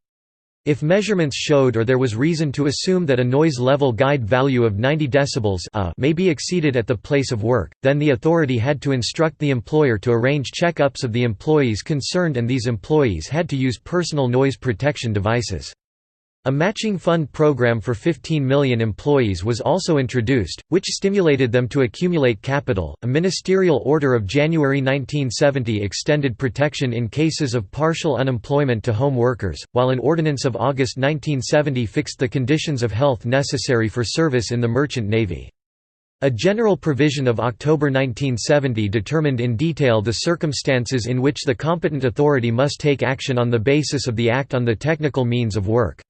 A: If measurements showed or there was reason to assume that a noise level guide value of 90 decibels may be exceeded at the place of work, then the authority had to instruct the employer to arrange check-ups of the employees concerned, and these employees had to use personal noise protection devices. A matching fund program for 15 million employees was also introduced, which stimulated them to accumulate capital. A ministerial order of January 1970 extended protection in cases of partial unemployment to home workers, while an ordinance of August 1970 fixed the conditions of health necessary for service in the Merchant Navy. A general provision of October 1970 determined in detail the circumstances in which the competent authority must take action on the basis of the Act on the technical means of work.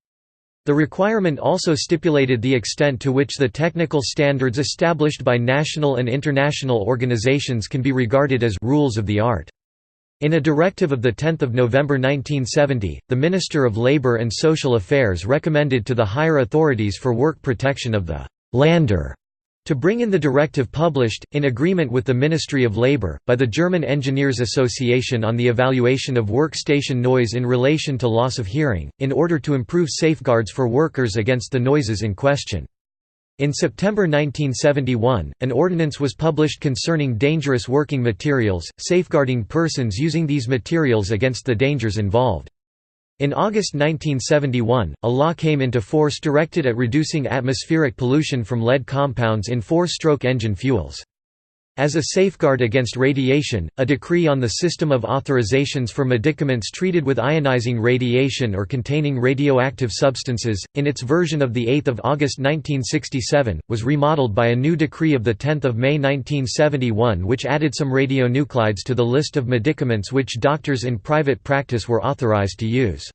A: The requirement also stipulated the extent to which the technical standards established by national and international organizations can be regarded as rules of the art. In a directive of 10 November 1970, the Minister of Labour and Social Affairs recommended to the higher authorities for work protection of the «Lander» to bring in the directive published, in agreement with the Ministry of Labour, by the German Engineers Association on the evaluation of workstation noise in relation to loss of hearing, in order to improve safeguards for workers against the noises in question. In September 1971, an ordinance was published concerning dangerous working materials, safeguarding persons using these materials against the dangers involved. In August 1971, a law came into force directed at reducing atmospheric pollution from lead compounds in four-stroke engine fuels. As a safeguard against radiation, a decree on the system of authorizations for medicaments treated with ionizing radiation or containing radioactive substances, in its version of 8 August 1967, was remodeled by a new decree of 10 May 1971 which added some radionuclides to the list of medicaments which doctors in private practice were authorized to use.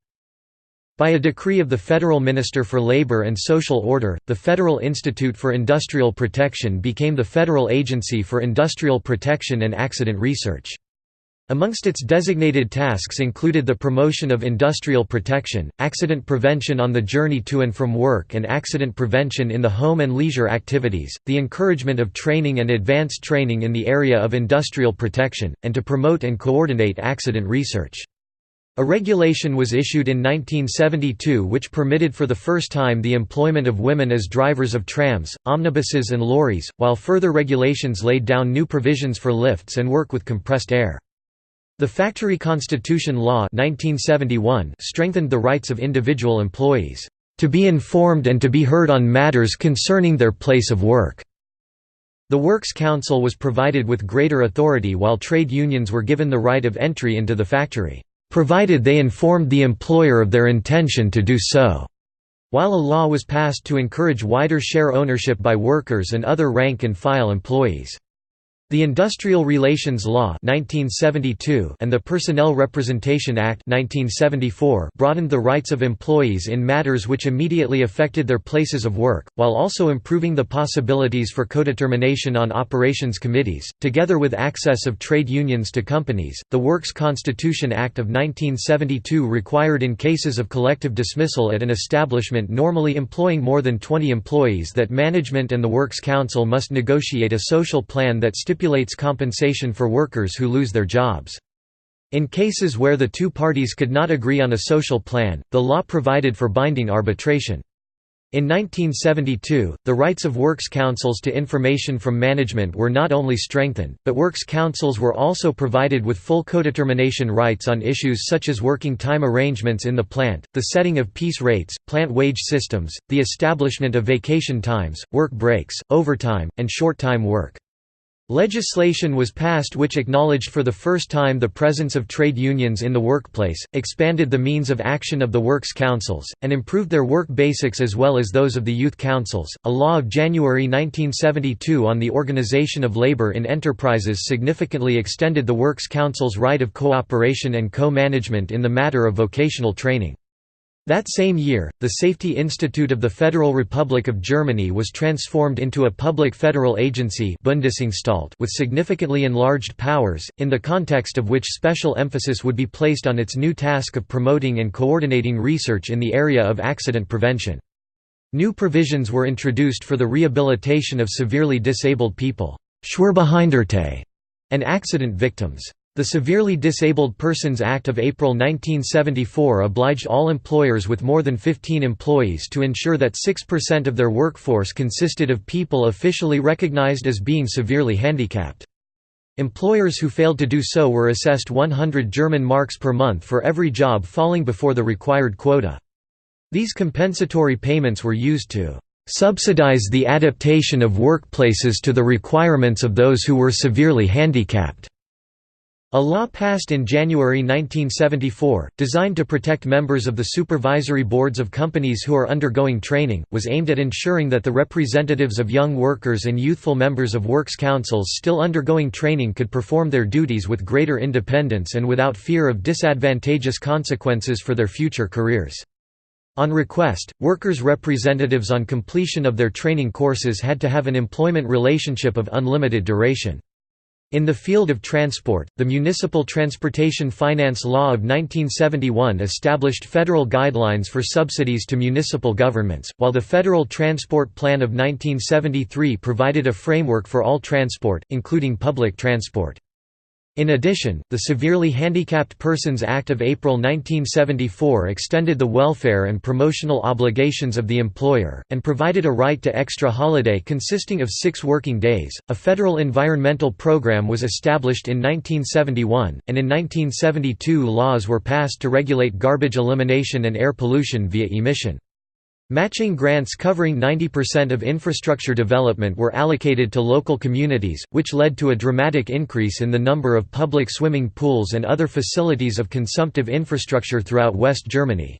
A: By a decree of the Federal Minister for Labor and Social Order, the Federal Institute for Industrial Protection became the Federal Agency for Industrial Protection and Accident Research. Amongst its designated tasks included the promotion of industrial protection, accident prevention on the journey to and from work and accident prevention in the home and leisure activities, the encouragement of training and advanced training in the area of industrial protection, and to promote and coordinate accident research. A regulation was issued in 1972 which permitted for the first time the employment of women as drivers of trams, omnibuses and lorries, while further regulations laid down new provisions for lifts and work with compressed air. The Factory Constitution Law 1971 strengthened the rights of individual employees, "...to be informed and to be heard on matters concerning their place of work." The Works Council was provided with greater authority while trade unions were given the right of entry into the factory, provided they informed the employer of their intention to do so, while a law was passed to encourage wider share ownership by workers and other rank-and-file employees. The Industrial Relations Law 1972 and the Personnel Representation Act 1974 broadened the rights of employees in matters which immediately affected their places of work, while also improving the possibilities for codetermination on operations committees. Together with access of trade unions to companies, the Works Constitution Act of 1972 required in cases of collective dismissal at an establishment normally employing more than 20 employees that management and the Works Council must negotiate a social plan that stipulates compensation for workers who lose their jobs. In cases where the two parties could not agree on a social plan, the law provided for binding arbitration. In 1972, the rights of works councils to information from management were not only strengthened, but works councils were also provided with full codetermination rights on issues such as working time arrangements in the plant, the setting of piece rates, plant wage systems, the establishment of vacation times, work breaks, overtime, and short-time work. Legislation was passed which acknowledged for the first time the presence of trade unions in the workplace, expanded the means of action of the works councils, and improved their work basics as well as those of the youth councils. A law of January 1972 on the organization of labor in enterprises significantly extended the works council's right of cooperation and co-management in the matter of vocational training. That same year, the Safety Institute of the Federal Republic of Germany was transformed into a public federal agency Bundesanstalt with significantly enlarged powers, in the context of which special emphasis would be placed on its new task of promoting and coordinating research in the area of accident prevention. New provisions were introduced for the rehabilitation of severely disabled people, Schwerbehinderten, and accident victims. The Severely Disabled Persons Act of April 1974 obliged all employers with more than 15 employees to ensure that 6% of their workforce consisted of people officially recognized as being severely handicapped. Employers who failed to do so were assessed 100 German marks per month for every job falling before the required quota. These compensatory payments were used to subsidize the adaptation of workplaces to the requirements of those who were severely handicapped. A law passed in January 1974, designed to protect members of the supervisory boards of companies who are undergoing training, was aimed at ensuring that the representatives of young workers and youthful members of works councils still undergoing training could perform their duties with greater independence and without fear of disadvantageous consequences for their future careers. On request, workers' representatives on completion of their training courses had to have an employment relationship of unlimited duration. In the field of transport, the Municipal Transportation Finance Law of 1971 established federal guidelines for subsidies to municipal governments, while the Federal Transport Plan of 1973 provided a framework for all transport, including public transport. In addition, the Severely Handicapped Persons Act of April 1974 extended the welfare and promotional obligations of the employer, and provided a right to extra holiday consisting of 6 working days. A federal environmental program was established in 1971, and in 1972 laws were passed to regulate garbage elimination and air pollution via emission. Matching grants covering 90% of infrastructure development were allocated to local communities, which led to a dramatic increase in the number of public swimming pools and other facilities of consumptive infrastructure throughout West Germany.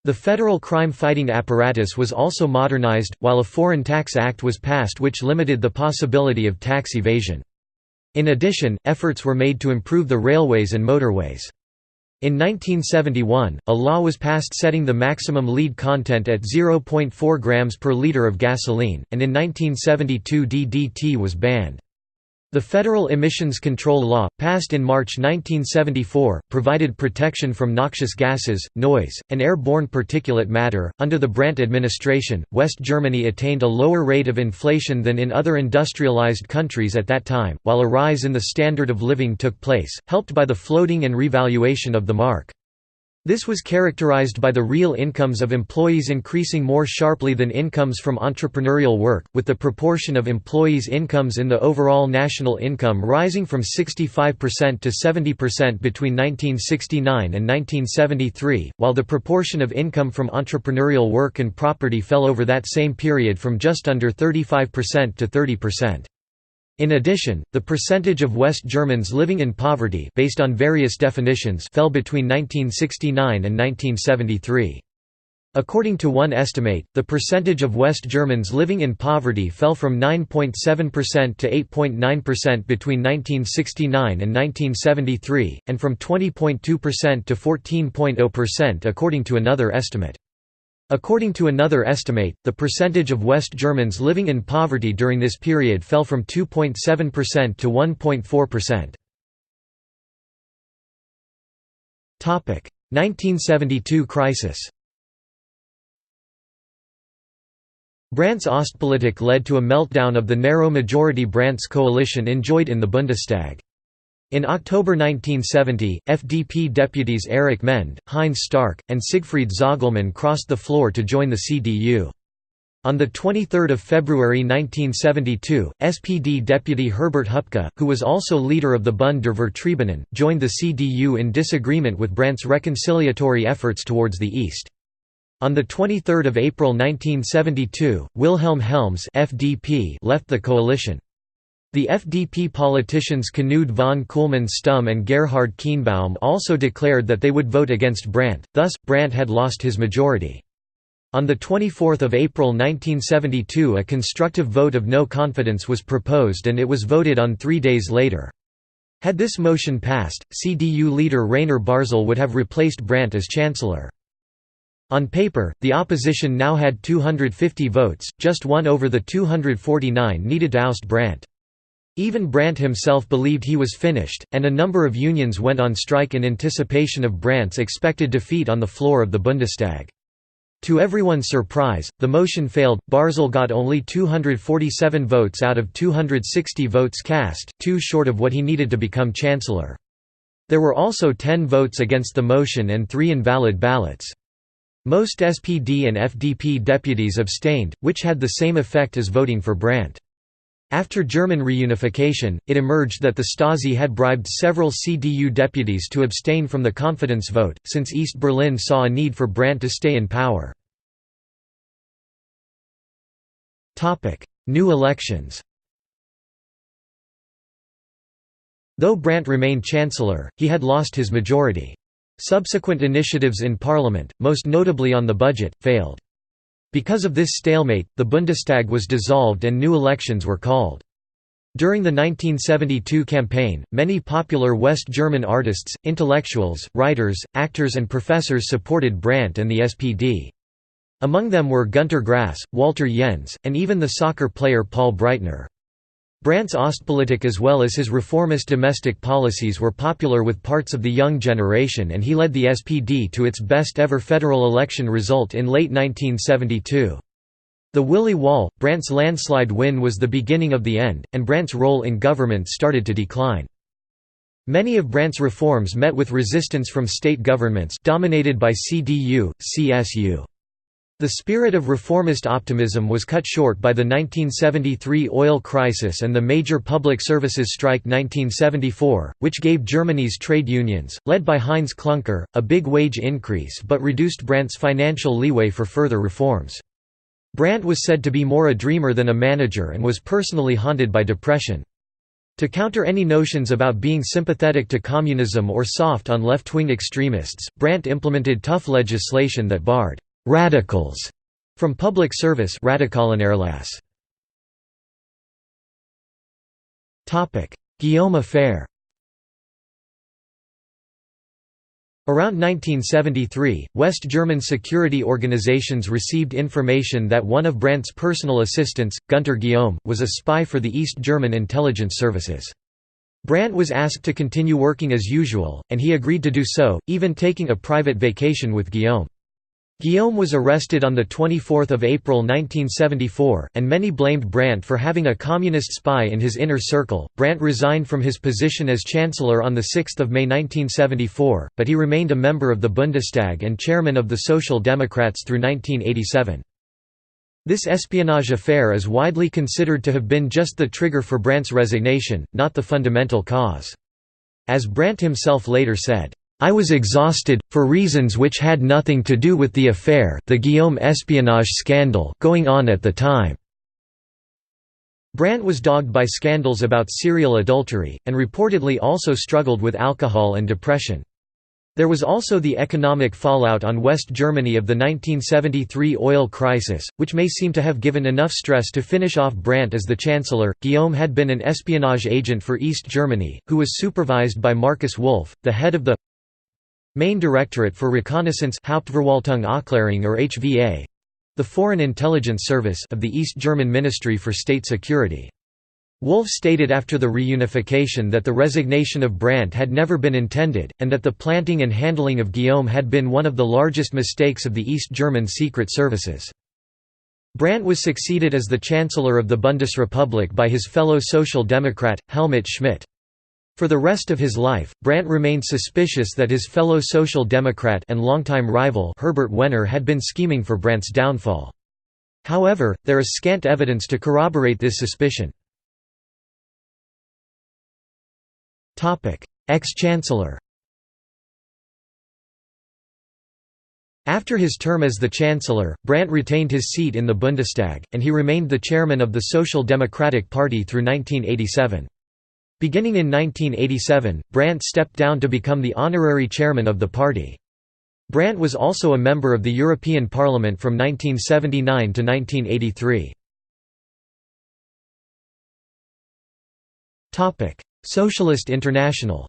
A: The federal crime-fighting apparatus was also modernized, while a Foreign Tax Act was passed which limited the possibility of tax evasion. In addition, efforts were made to improve the railways and motorways. In 1971, a law was passed setting the maximum lead content at 0.4 grams per liter of gasoline, and in 1972 DDT was banned. The Federal Emissions Control Law, passed in March 1974, provided protection from noxious gases, noise, and airborne particulate matter. Under the Brant administration, West Germany attained a lower rate of inflation than in other industrialized countries at that time, while a rise in the standard of living took place, helped by the floating and revaluation of the mark. This was characterized by the real incomes of employees increasing more sharply than incomes from entrepreneurial work, with the proportion of employees' incomes in the overall national income rising from 65% to 70% between 1969 and 1973, while the proportion of income from entrepreneurial work and property fell over that same period from just under 35% to 30%. In addition, the percentage of West Germans living in poverty based on various definitions fell between 1969 and 1973. According to one estimate, the percentage of West Germans living in poverty fell from 9.7% to 8.9% between 1969 and 1973, and from 20.2% to 14.0% according to another estimate. According to another estimate, the percentage of West Germans living in poverty during this period fell from 2.7% to 1.4%. 1972 crisis. Brandt's Ostpolitik led to a meltdown of the narrow majority Brandt's coalition enjoyed in the Bundestag. In October 1970, FDP deputies Erich Mende, Heinz Stark, and Siegfried Zoglmann crossed the floor to join the CDU. On 23 February 1972, SPD deputy Herbert Höpke, who was also leader of the Bund der Vertriebenen, joined the CDU in disagreement with Brandt's reconciliatory efforts towards the East. On 23 April 1972, Wilhelm Helms FDP left the coalition. The FDP politicians Knud von Kuhlmann-Stumm and Gerhard Kienbaum also declared that they would vote against Brandt, thus, Brandt had lost his majority. On 24 April 1972 a constructive vote of no confidence was proposed and it was voted on 3 days later. Had this motion passed, CDU leader Rainer Barzel would have replaced Brandt as Chancellor. On paper, the opposition now had 250 votes, just one over the 249 needed to oust Brandt. Even Brandt himself believed he was finished, and a number of unions went on strike in anticipation of Brandt's expected defeat on the floor of the Bundestag. To everyone's surprise, the motion failed. Barzel got only 247 votes out of 260 votes cast, too short of what he needed to become Chancellor. There were also 10 votes against the motion and 3 invalid ballots. Most SPD and FDP deputies abstained, which had the same effect as voting for Brandt. After German reunification, it emerged that the Stasi had bribed several CDU deputies to abstain from the confidence vote, since East Berlin saw a need for Brandt to stay in power. New elections. Though Brandt remained Chancellor, he had lost his majority. Subsequent initiatives in Parliament, most notably on the budget, failed. Because of this stalemate, the Bundestag was dissolved and new elections were called. During the 1972 campaign, many popular West German artists, intellectuals, writers, actors and professors supported Brandt and the SPD. Among them were Günter Grass, Walter Jens, and even the soccer player Paul Breitner. Brandt's Ostpolitik as well as his reformist domestic policies were popular with parts of the young generation and he led the SPD to its best ever federal election result in late 1972. The Willy Wall, Brandt's landslide win was the beginning of the end, and Brandt's role in government started to decline. Many of Brandt's reforms met with resistance from state governments dominated by CDU, CSU. The spirit of reformist optimism was cut short by the 1973 oil crisis and the major public services strike 1974, which gave Germany's trade unions, led by Heinz Kluncker, a big wage increase but reduced Brandt's financial leeway for further reforms. Brandt was said to be more a dreamer than a manager and was personally haunted by depression. To counter any notions about being sympathetic to communism or soft on left-wing extremists, Brandt implemented tough legislation that barred radicals from public service. Guillaume affair. Around 1973, West German security organizations received information that one of Brandt's personal assistants, Günter Guillaume, was a spy for the East German intelligence services. Brandt was asked to continue working as usual, and he agreed to do so, even taking a private vacation with Guillaume. Guillaume was arrested on 24 April 1974, and many blamed Brandt for having a communist spy in his inner circle. Brandt resigned from his position as Chancellor on 6 May 1974, but he remained a member of the Bundestag and chairman of the Social Democrats through 1987. This espionage affair is widely considered to have been just the trigger for Brandt's resignation, not the fundamental cause. As Brandt himself later said, "I was exhausted, for reasons which had nothing to do with the affair, the Guillaume espionage scandal, going on at the time." Brandt was dogged by scandals about serial adultery, and reportedly also struggled with alcohol and depression. There was also the economic fallout on West Germany of the 1973 oil crisis, which may seem to have given enough stress to finish off Brandt as the Chancellor. Guillaume had been an espionage agent for East Germany, who was supervised by Markus Wolf, the head of the Main Directorate for Reconnaissance Hauptverwaltung Aufklärung or HVA, the Foreign Intelligence Service of the East German Ministry for State Security. Wolf stated after the reunification that the resignation of Brandt had never been intended, and that the planting and handling of Guillaume had been one of the largest mistakes of the East German secret services. Brandt was succeeded as the Chancellor of the Bundesrepublik by his fellow Social Democrat, Helmut Schmidt. For the rest of his life, Brandt remained suspicious that his fellow Social Democrat and longtime rival Herbert Wehner had been scheming for Brandt's downfall. However, there is scant evidence to corroborate this suspicion. Ex-Chancellor. After his term as the Chancellor, Brandt retained his seat in the Bundestag, and he remained the chairman of the Social Democratic Party through 1987. Beginning in 1987, Brandt stepped down to become the honorary chairman of the party. Brandt was also a member of the European Parliament from 1979 to 1983. Socialist International.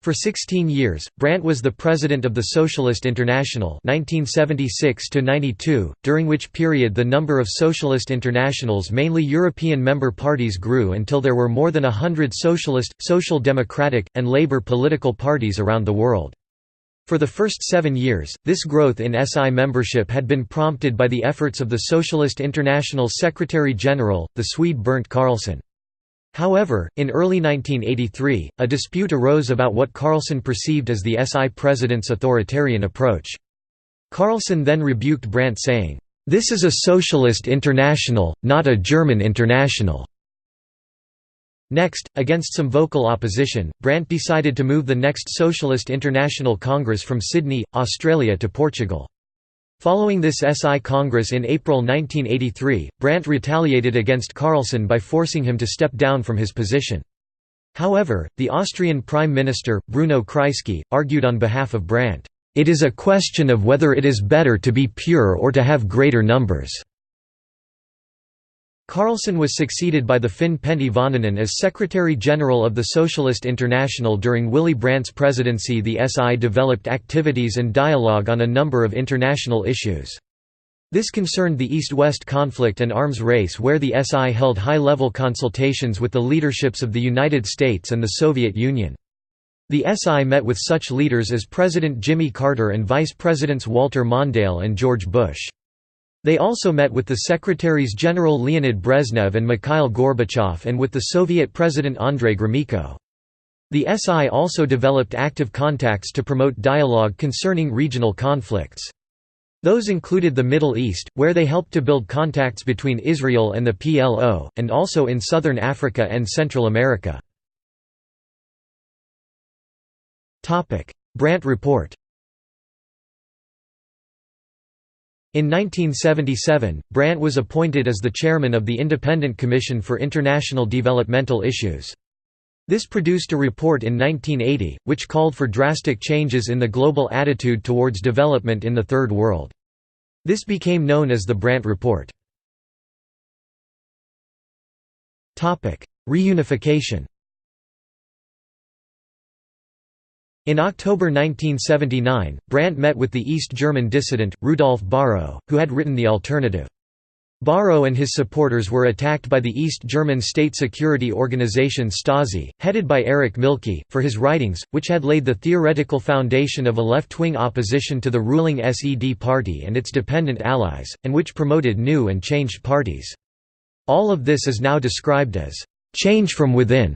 A: For 16 years, Brandt was the president of the Socialist International 1976–92, during which period the number of Socialist Internationals, mainly European member parties, grew until there were more than 100 socialist, social democratic, and Labour political parties around the world. For the first 7 years, this growth in SI membership had been prompted by the efforts of the Socialist International Secretary-General, the Swede Bernt Carlsson. However, in early 1983, a dispute arose about what Carlsson perceived as the SI president's authoritarian approach. Carlsson then rebuked Brandt, saying, "This is a socialist international, not a German international." Next, against some vocal opposition, Brandt decided to move the next Socialist International Congress from Sydney, Australia to Portugal. Following this SI Congress in April 1983, Brandt retaliated against Carlsson by forcing him to step down from his position. However, the Austrian Prime Minister, Bruno Kreisky, argued on behalf of Brandt, "It is a question of whether it is better to be pure or to have greater numbers." Carlsson was succeeded by the Finn Pentti Vaananen as Secretary-General of the Socialist International. During Willy Brandt's presidency, the SI developed activities and dialogue on a number of international issues. This concerned the East-West conflict and arms race, where the SI held high-level consultations with the leaderships of the United States and the Soviet Union. The SI met with such leaders as President Jimmy Carter and Vice Presidents Walter Mondale and George Bush. They also met with the Secretaries-General Leonid Brezhnev and Mikhail Gorbachev and with the Soviet President Andrei Gromyko. The SI also developed active contacts to promote dialogue concerning regional conflicts. Those included the Middle East, where they helped to build contacts between Israel and the PLO, and also in Southern Africa and Central America. Brant Report. In 1977, Brandt was appointed as the chairman of the Independent Commission for International Developmental Issues. This produced a report in 1980, which called for drastic changes in the global attitude towards development in the Third World. This became known as the Brant Report. Reunification. In October 1979, Brandt met with the East German dissident, Rudolf Barrow, who had written The Alternative. Barrow and his supporters were attacked by the East German state security organization Stasi, headed by Erich Mielke, for his writings, which had laid the theoretical foundation of a left-wing opposition to the ruling SED party and its dependent allies, and which promoted new and changed parties. All of this is now described as change from within.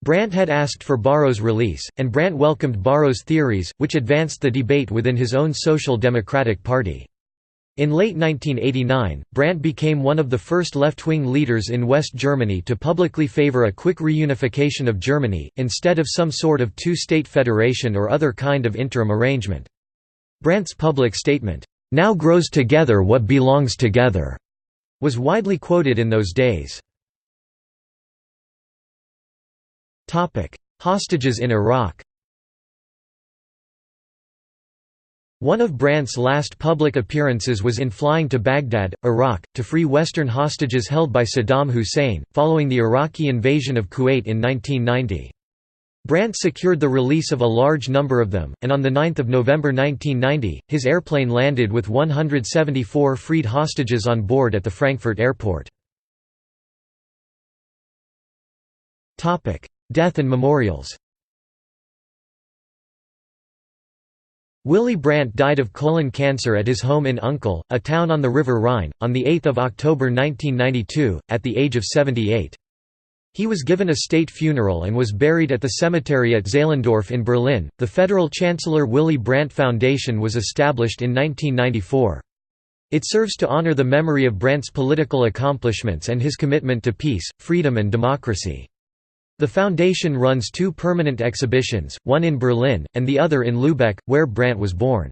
A: Brandt had asked for Barrow's release, and Brandt welcomed Barrow's theories, which advanced the debate within his own Social Democratic Party. In late 1989, Brandt became one of the first left-wing leaders in West Germany to publicly favor a quick reunification of Germany, instead of some sort of two-state federation or other kind of interim arrangement. Brandt's public statement, "Now grows together what belongs together," was widely quoted in those days. Hostages in Iraq. One of Brandt's last public appearances was in flying to Baghdad, Iraq, to free Western hostages held by Saddam Hussein, following the Iraqi invasion of Kuwait in 1990. Brandt secured the release of a large number of them, and on 9 November 1990, his airplane landed with 174 freed hostages on board at the Frankfurt airport. Death and memorials. Willy Brandt died of colon cancer at his home in Unkel, a town on the River Rhine, on 8 October 1992, at the age of 78. He was given a state funeral and was buried at the cemetery at Zehlendorf in Berlin. The Federal Chancellor Willy Brandt Foundation was established in 1994. It serves to honor the memory of Brandt's political accomplishments and his commitment to peace, freedom, and democracy. The foundation runs 2 permanent exhibitions, one in Berlin, and the other in Lübeck, where Brandt was born.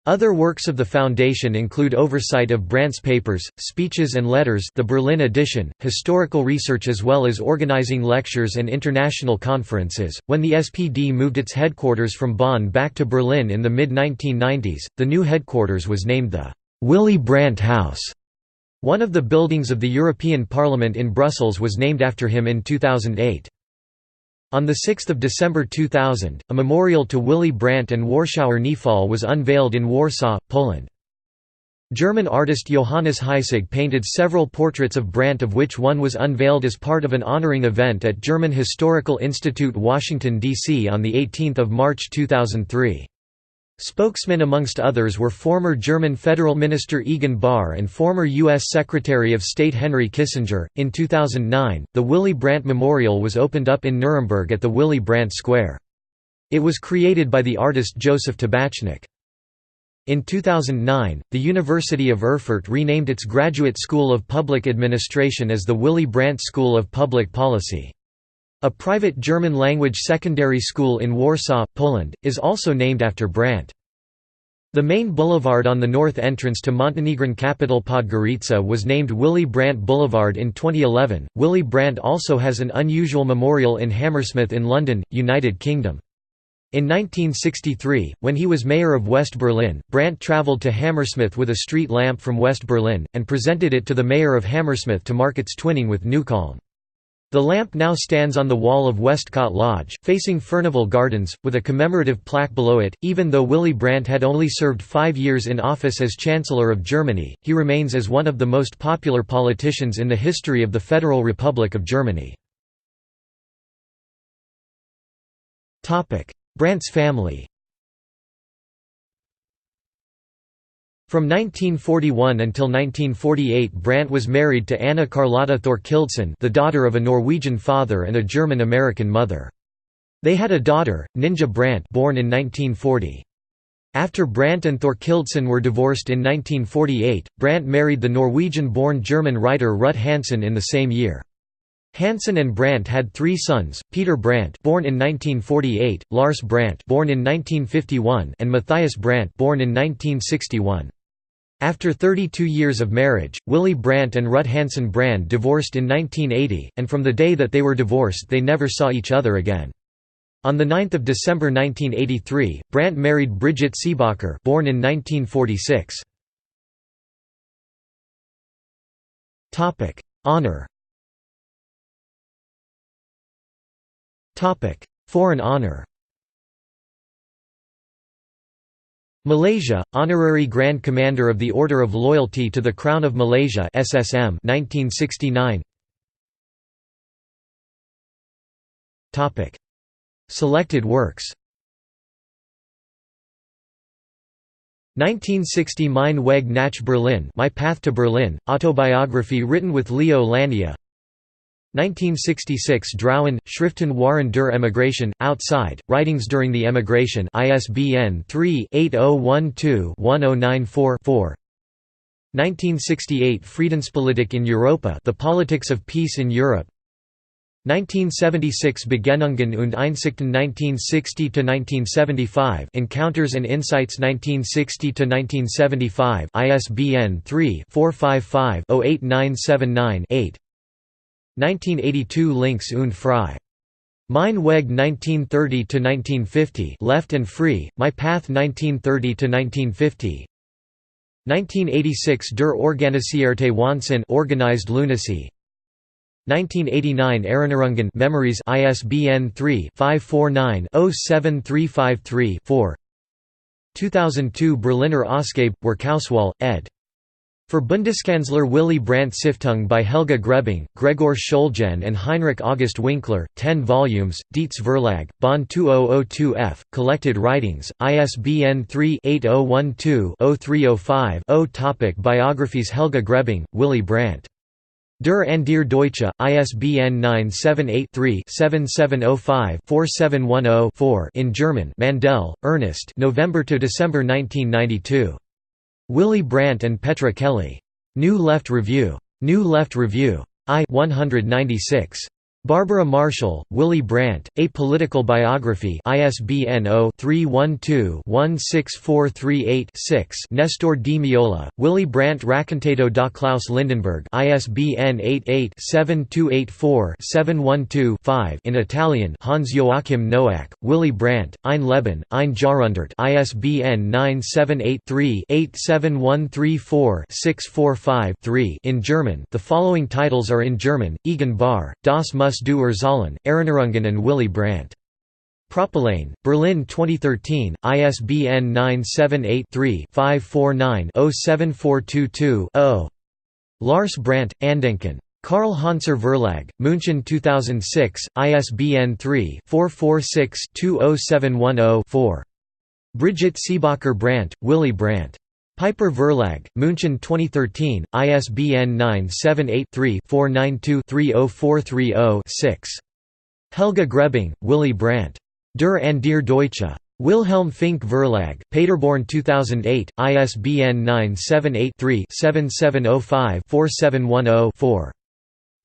A: Other works of the foundation include oversight of Brandt's papers, speeches and letters, the Berlin edition, historical research, as well as organizing lectures and international conferences. When the SPD moved its headquarters from Bonn back to Berlin in the mid-1990s, the new headquarters was named the Willy Brandt House. One of the buildings of the European Parliament in Brussels was named after him in 2008. On 6 December 2000, a memorial to Willy Brandt and Warschauer Kniefall was unveiled in Warsaw, Poland. German artist Johannes Heissig painted several portraits of Brandt, of which one was unveiled as part of an honoring event at German Historical Institute, Washington, D.C. on 18 March 2003. Spokesmen amongst others were former German Federal Minister Egon Bahr and former U.S. Secretary of State Henry Kissinger. In 2009, the Willy Brandt Memorial was opened up in Nuremberg at the Willy Brandt Square. It was created by the artist Joseph Tabachnik. In 2009, the University of Erfurt renamed its Graduate School of Public Administration as the Willy Brandt School of Public Policy. A private German-language secondary school in Warsaw, Poland, is also named after Brandt. The main boulevard on the north entrance to Montenegrin capital Podgorica was named Willy Brandt Boulevard in 2011. Willy Brandt also has an unusual memorial in Hammersmith in London, United Kingdom. In 1963, when he was mayor of West Berlin, Brandt travelled to Hammersmith with a street lamp from West Berlin, and presented it to the mayor of Hammersmith to mark its twinning with Neukölln. The lamp now stands on the wall of Westcott Lodge, facing Furnival Gardens, with a commemorative plaque below it. Even though Willy Brandt had only served 5 years in office as Chancellor of Germany, he remains as one of the most popular politicians in the history of the Federal Republic of Germany. Brandt's family. From 1941 until 1948, Brandt was married to Anna Carlotta Thorkildsen, the daughter of a Norwegian father and a German-American mother. They had a daughter, Ninja Brandt, born in 1940. After Brandt and Thorkildsen were divorced in 1948, Brandt married the Norwegian-born German writer Ruth Hansen in the same year. Hansen and Brandt had 3 sons: Peter Brandt, born in 1948, Lars Brandt, born in 1951, and Matthias Brandt, born in 1961. After 32 years of marriage, Willy Brandt and Ruth Hansen Brandt divorced in 1980, and from the day that they were divorced they never saw each other again. On 9 December 1983, Brandt married Brigitte Seebacher, born in 1946. Honor. Foreign honor. Malaysia, Honorary Grand Commander of the Order of Loyalty to the Crown of Malaysia (SSM) 1969. Selected works. 1960 Mein Weg nach Berlin, My Path to Berlin, autobiography written with Leo Lania. 1966 Drowen, Schriften waren der Emigration, Outside, Writings During the Emigration, ISBN 3-8012-1094-4. 1968 Friedenspolitik in Europa, The Politics of Peace in Europe. 1976 Begegnungen und Einsichten 1960–1975, Encounters and Insights 1960–1975, ISBN 3-455-08979-8. 1982 Links und Frei. Mein Weg 1930–1950, Left and Free, My Path 1930–1950. 1986 Der organisierte Wahnsinn, Organized Lunacy. 1989 Erinnerungen Memories, ISBN 3-549-07353-4. 2002 Berliner Ausgabe, Werkauswahl, ed. For Bundeskanzler Willy Brandt Stiftung by Helga Grebing, Gregor Scholgen and Heinrich August Winkler, 10 volumes, Dietz Verlag, Bonn 2002f, Collected Writings, ISBN 3-8012-0305-0. Topic Biographies. Helga Grebing, Willy Brandt. Der Andir Deutsche, ISBN 978-3-7705-4710-4. In German. Mandel, Ernest. November–December 1992. Willy Brandt and Petra Kelly. New Left Review. New Left Review. I. 196. Barbara Marshall, Willy Brandt, A Political Biography ISBN 0-312-16438-6 Nestor D. Miola, Willy Brandt Raccontato da Klaus Lindenberg ISBN 88-7284-712-5 in Italian Hans Joachim Noack, Willy Brandt, Ein Leben, ein Jahrhundert ISBN 978-3-87134-645-3 in German. The following titles are in German: Egan Bar, Das muss du erzählen, Erinnerungen an Willy Brandt. Propylane, Berlin 2013, ISBN 978-3-549-07422-0. Lars Brandt, Andenken. Karl Hanser Verlag, München 2006, ISBN 3-446-20710-4. Brigitte Seebacher Brandt, Willy Brandt. Piper Verlag, München 2013, ISBN 978-3-492-30430-6. Helga Grebing, Willy Brandt. Der and der Deutsche. Wilhelm Fink Verlag, Paderborn 2008, ISBN 978-3-7705-4710-4.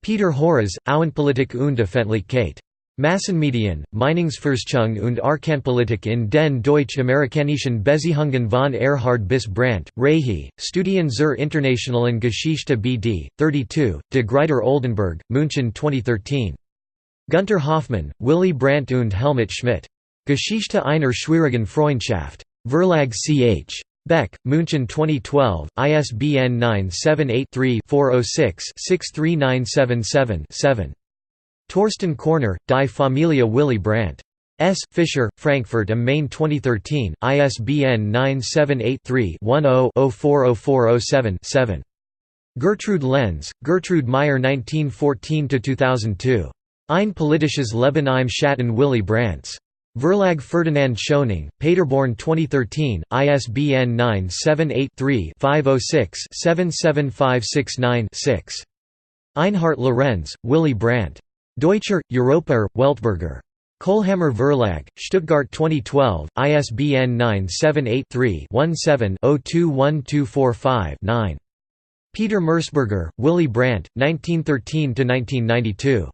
A: Peter Horace, Außenpolitik und Öffentlichkeit. Massenmedien, Meinungsforschung und Arkanpolitik in den deutsch-amerikanischen Beziehungen von Erhard bis Brandt, Rehi, Studien zur internationalen Geschichte BD, 32, de Gruyter Oldenburg, München 2013. Gunter Hoffmann, Willy Brandt und Helmut Schmidt. Geschichte einer schwierigen Freundschaft. Verlag Ch. Beck, München 2012, ISBN 978-3-406-63977-7. Torsten Korner, Die Familie Willy Brandt. S. Fischer, Frankfurt am Main 2013, ISBN 978-3-10-040407-7. Gertrude Lenz, Gertrude Meyer 1914–2002. Ein politisches Leben im Schatten Willy Brandts. Verlag Ferdinand Schöning, Paderborn 2013, ISBN 978-3-506-77569-6. Einhard Lorenz, Willy Brandt. Deutscher, Europäer, Weltbürger. Kohlhammer Verlag, Stuttgart 2012, ISBN 978-3-17-021245-9. Peter Mersberger, Willy Brandt, 1913–1992.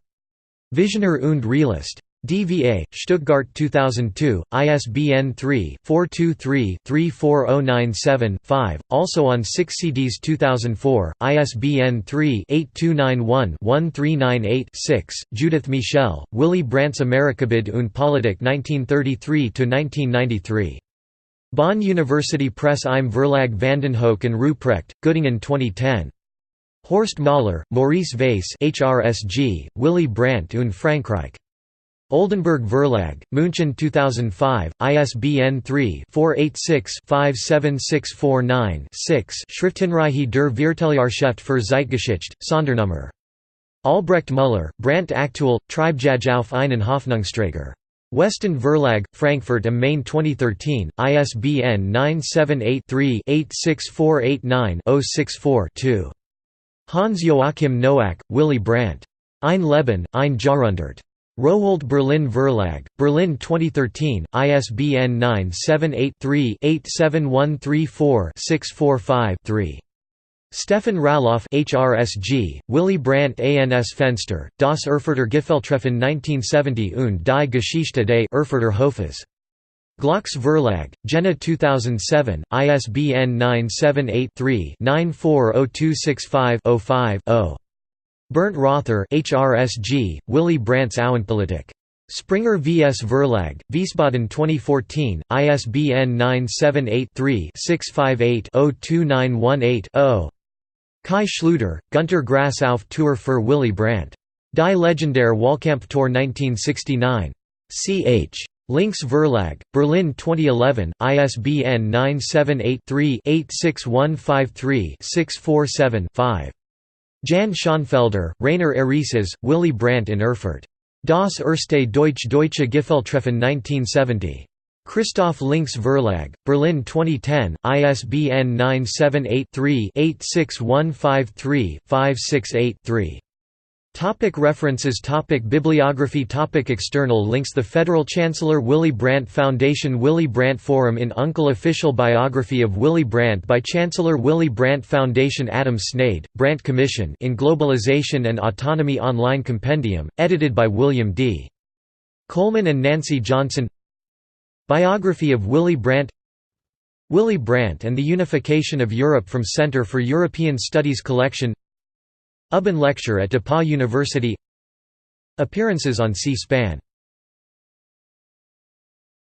A: Visionar und Realist. DVA, Stuttgart 2002, ISBN 3-423-34097-5, also on 6 CDs 2004, ISBN 3-8291-1398-6. Judith Michel, Willy Brandt's Amerikabild und Politik 1933–1993. Bonn University Press im Verlag Vandenhoek and Ruprecht, Göttingen 2010. Horst Mahler, Maurice Weiss HRSG, Willy Brandt und Frankreich. Oldenburg Verlag, München 2005, ISBN 3-486-57649-6. Schriftenreihe der Vierteljahrschrift für Zeitgeschichte, Sondernummer. Albrecht Müller, Brandt aktuell, Treibjagd auf einen Hoffnungsträger. Weston Verlag, Frankfurt am Main 2013, ISBN 978-3-86489-064-2. Hans Joachim Noack, Willy Brandt. Ein Leben, ein Jahrhundert. Rowohlt Berlin Verlag, Berlin 2013, ISBN 978-3-87134-645-3. Stefan Ralloff HRSG, Willy Brandt ans Fenster, das Erfurter Gipfeltreffen 1970 und die Geschichte des Erfurter Hofes. Glocks Verlag, Jena 2007, ISBN 978-3-940265-05-0. Bernd Rother HRSG, Willy Brandt's Außenpolitik. Springer vs Verlag, Wiesbaden 2014, ISBN 978-3-658-02918-0. Kai Schluter, Gunter Grass auf Tour für Willy Brandt. Die legendäre Wahlkampftour 1969. Ch. Links Verlag, Berlin 2011, ISBN 978-3-86153-647-5. Jan Schonfelder, Rainer Erises, Willy Brandt in Erfurt. Das erste Deutsche Gipfeltreffen 1970. Christoph Links Verlag, Berlin 2010, ISBN 978-3-86153-568-3. References. Bibliography. External links. The Federal Chancellor Willy Brandt Foundation, Willy Brandt Forum in Uncle, official biography of Willy Brandt by Chancellor Willy Brandt Foundation, Adam Snade, Brandt Commission in Globalization and Autonomy online compendium, edited by William D. Coleman and Nancy Johnson. Biography of Willy Brandt, Willy Brandt and the Unification of Europe from Center for European Studies collection. Ubben Lecture at DePauw University. Appearances on C-SPAN.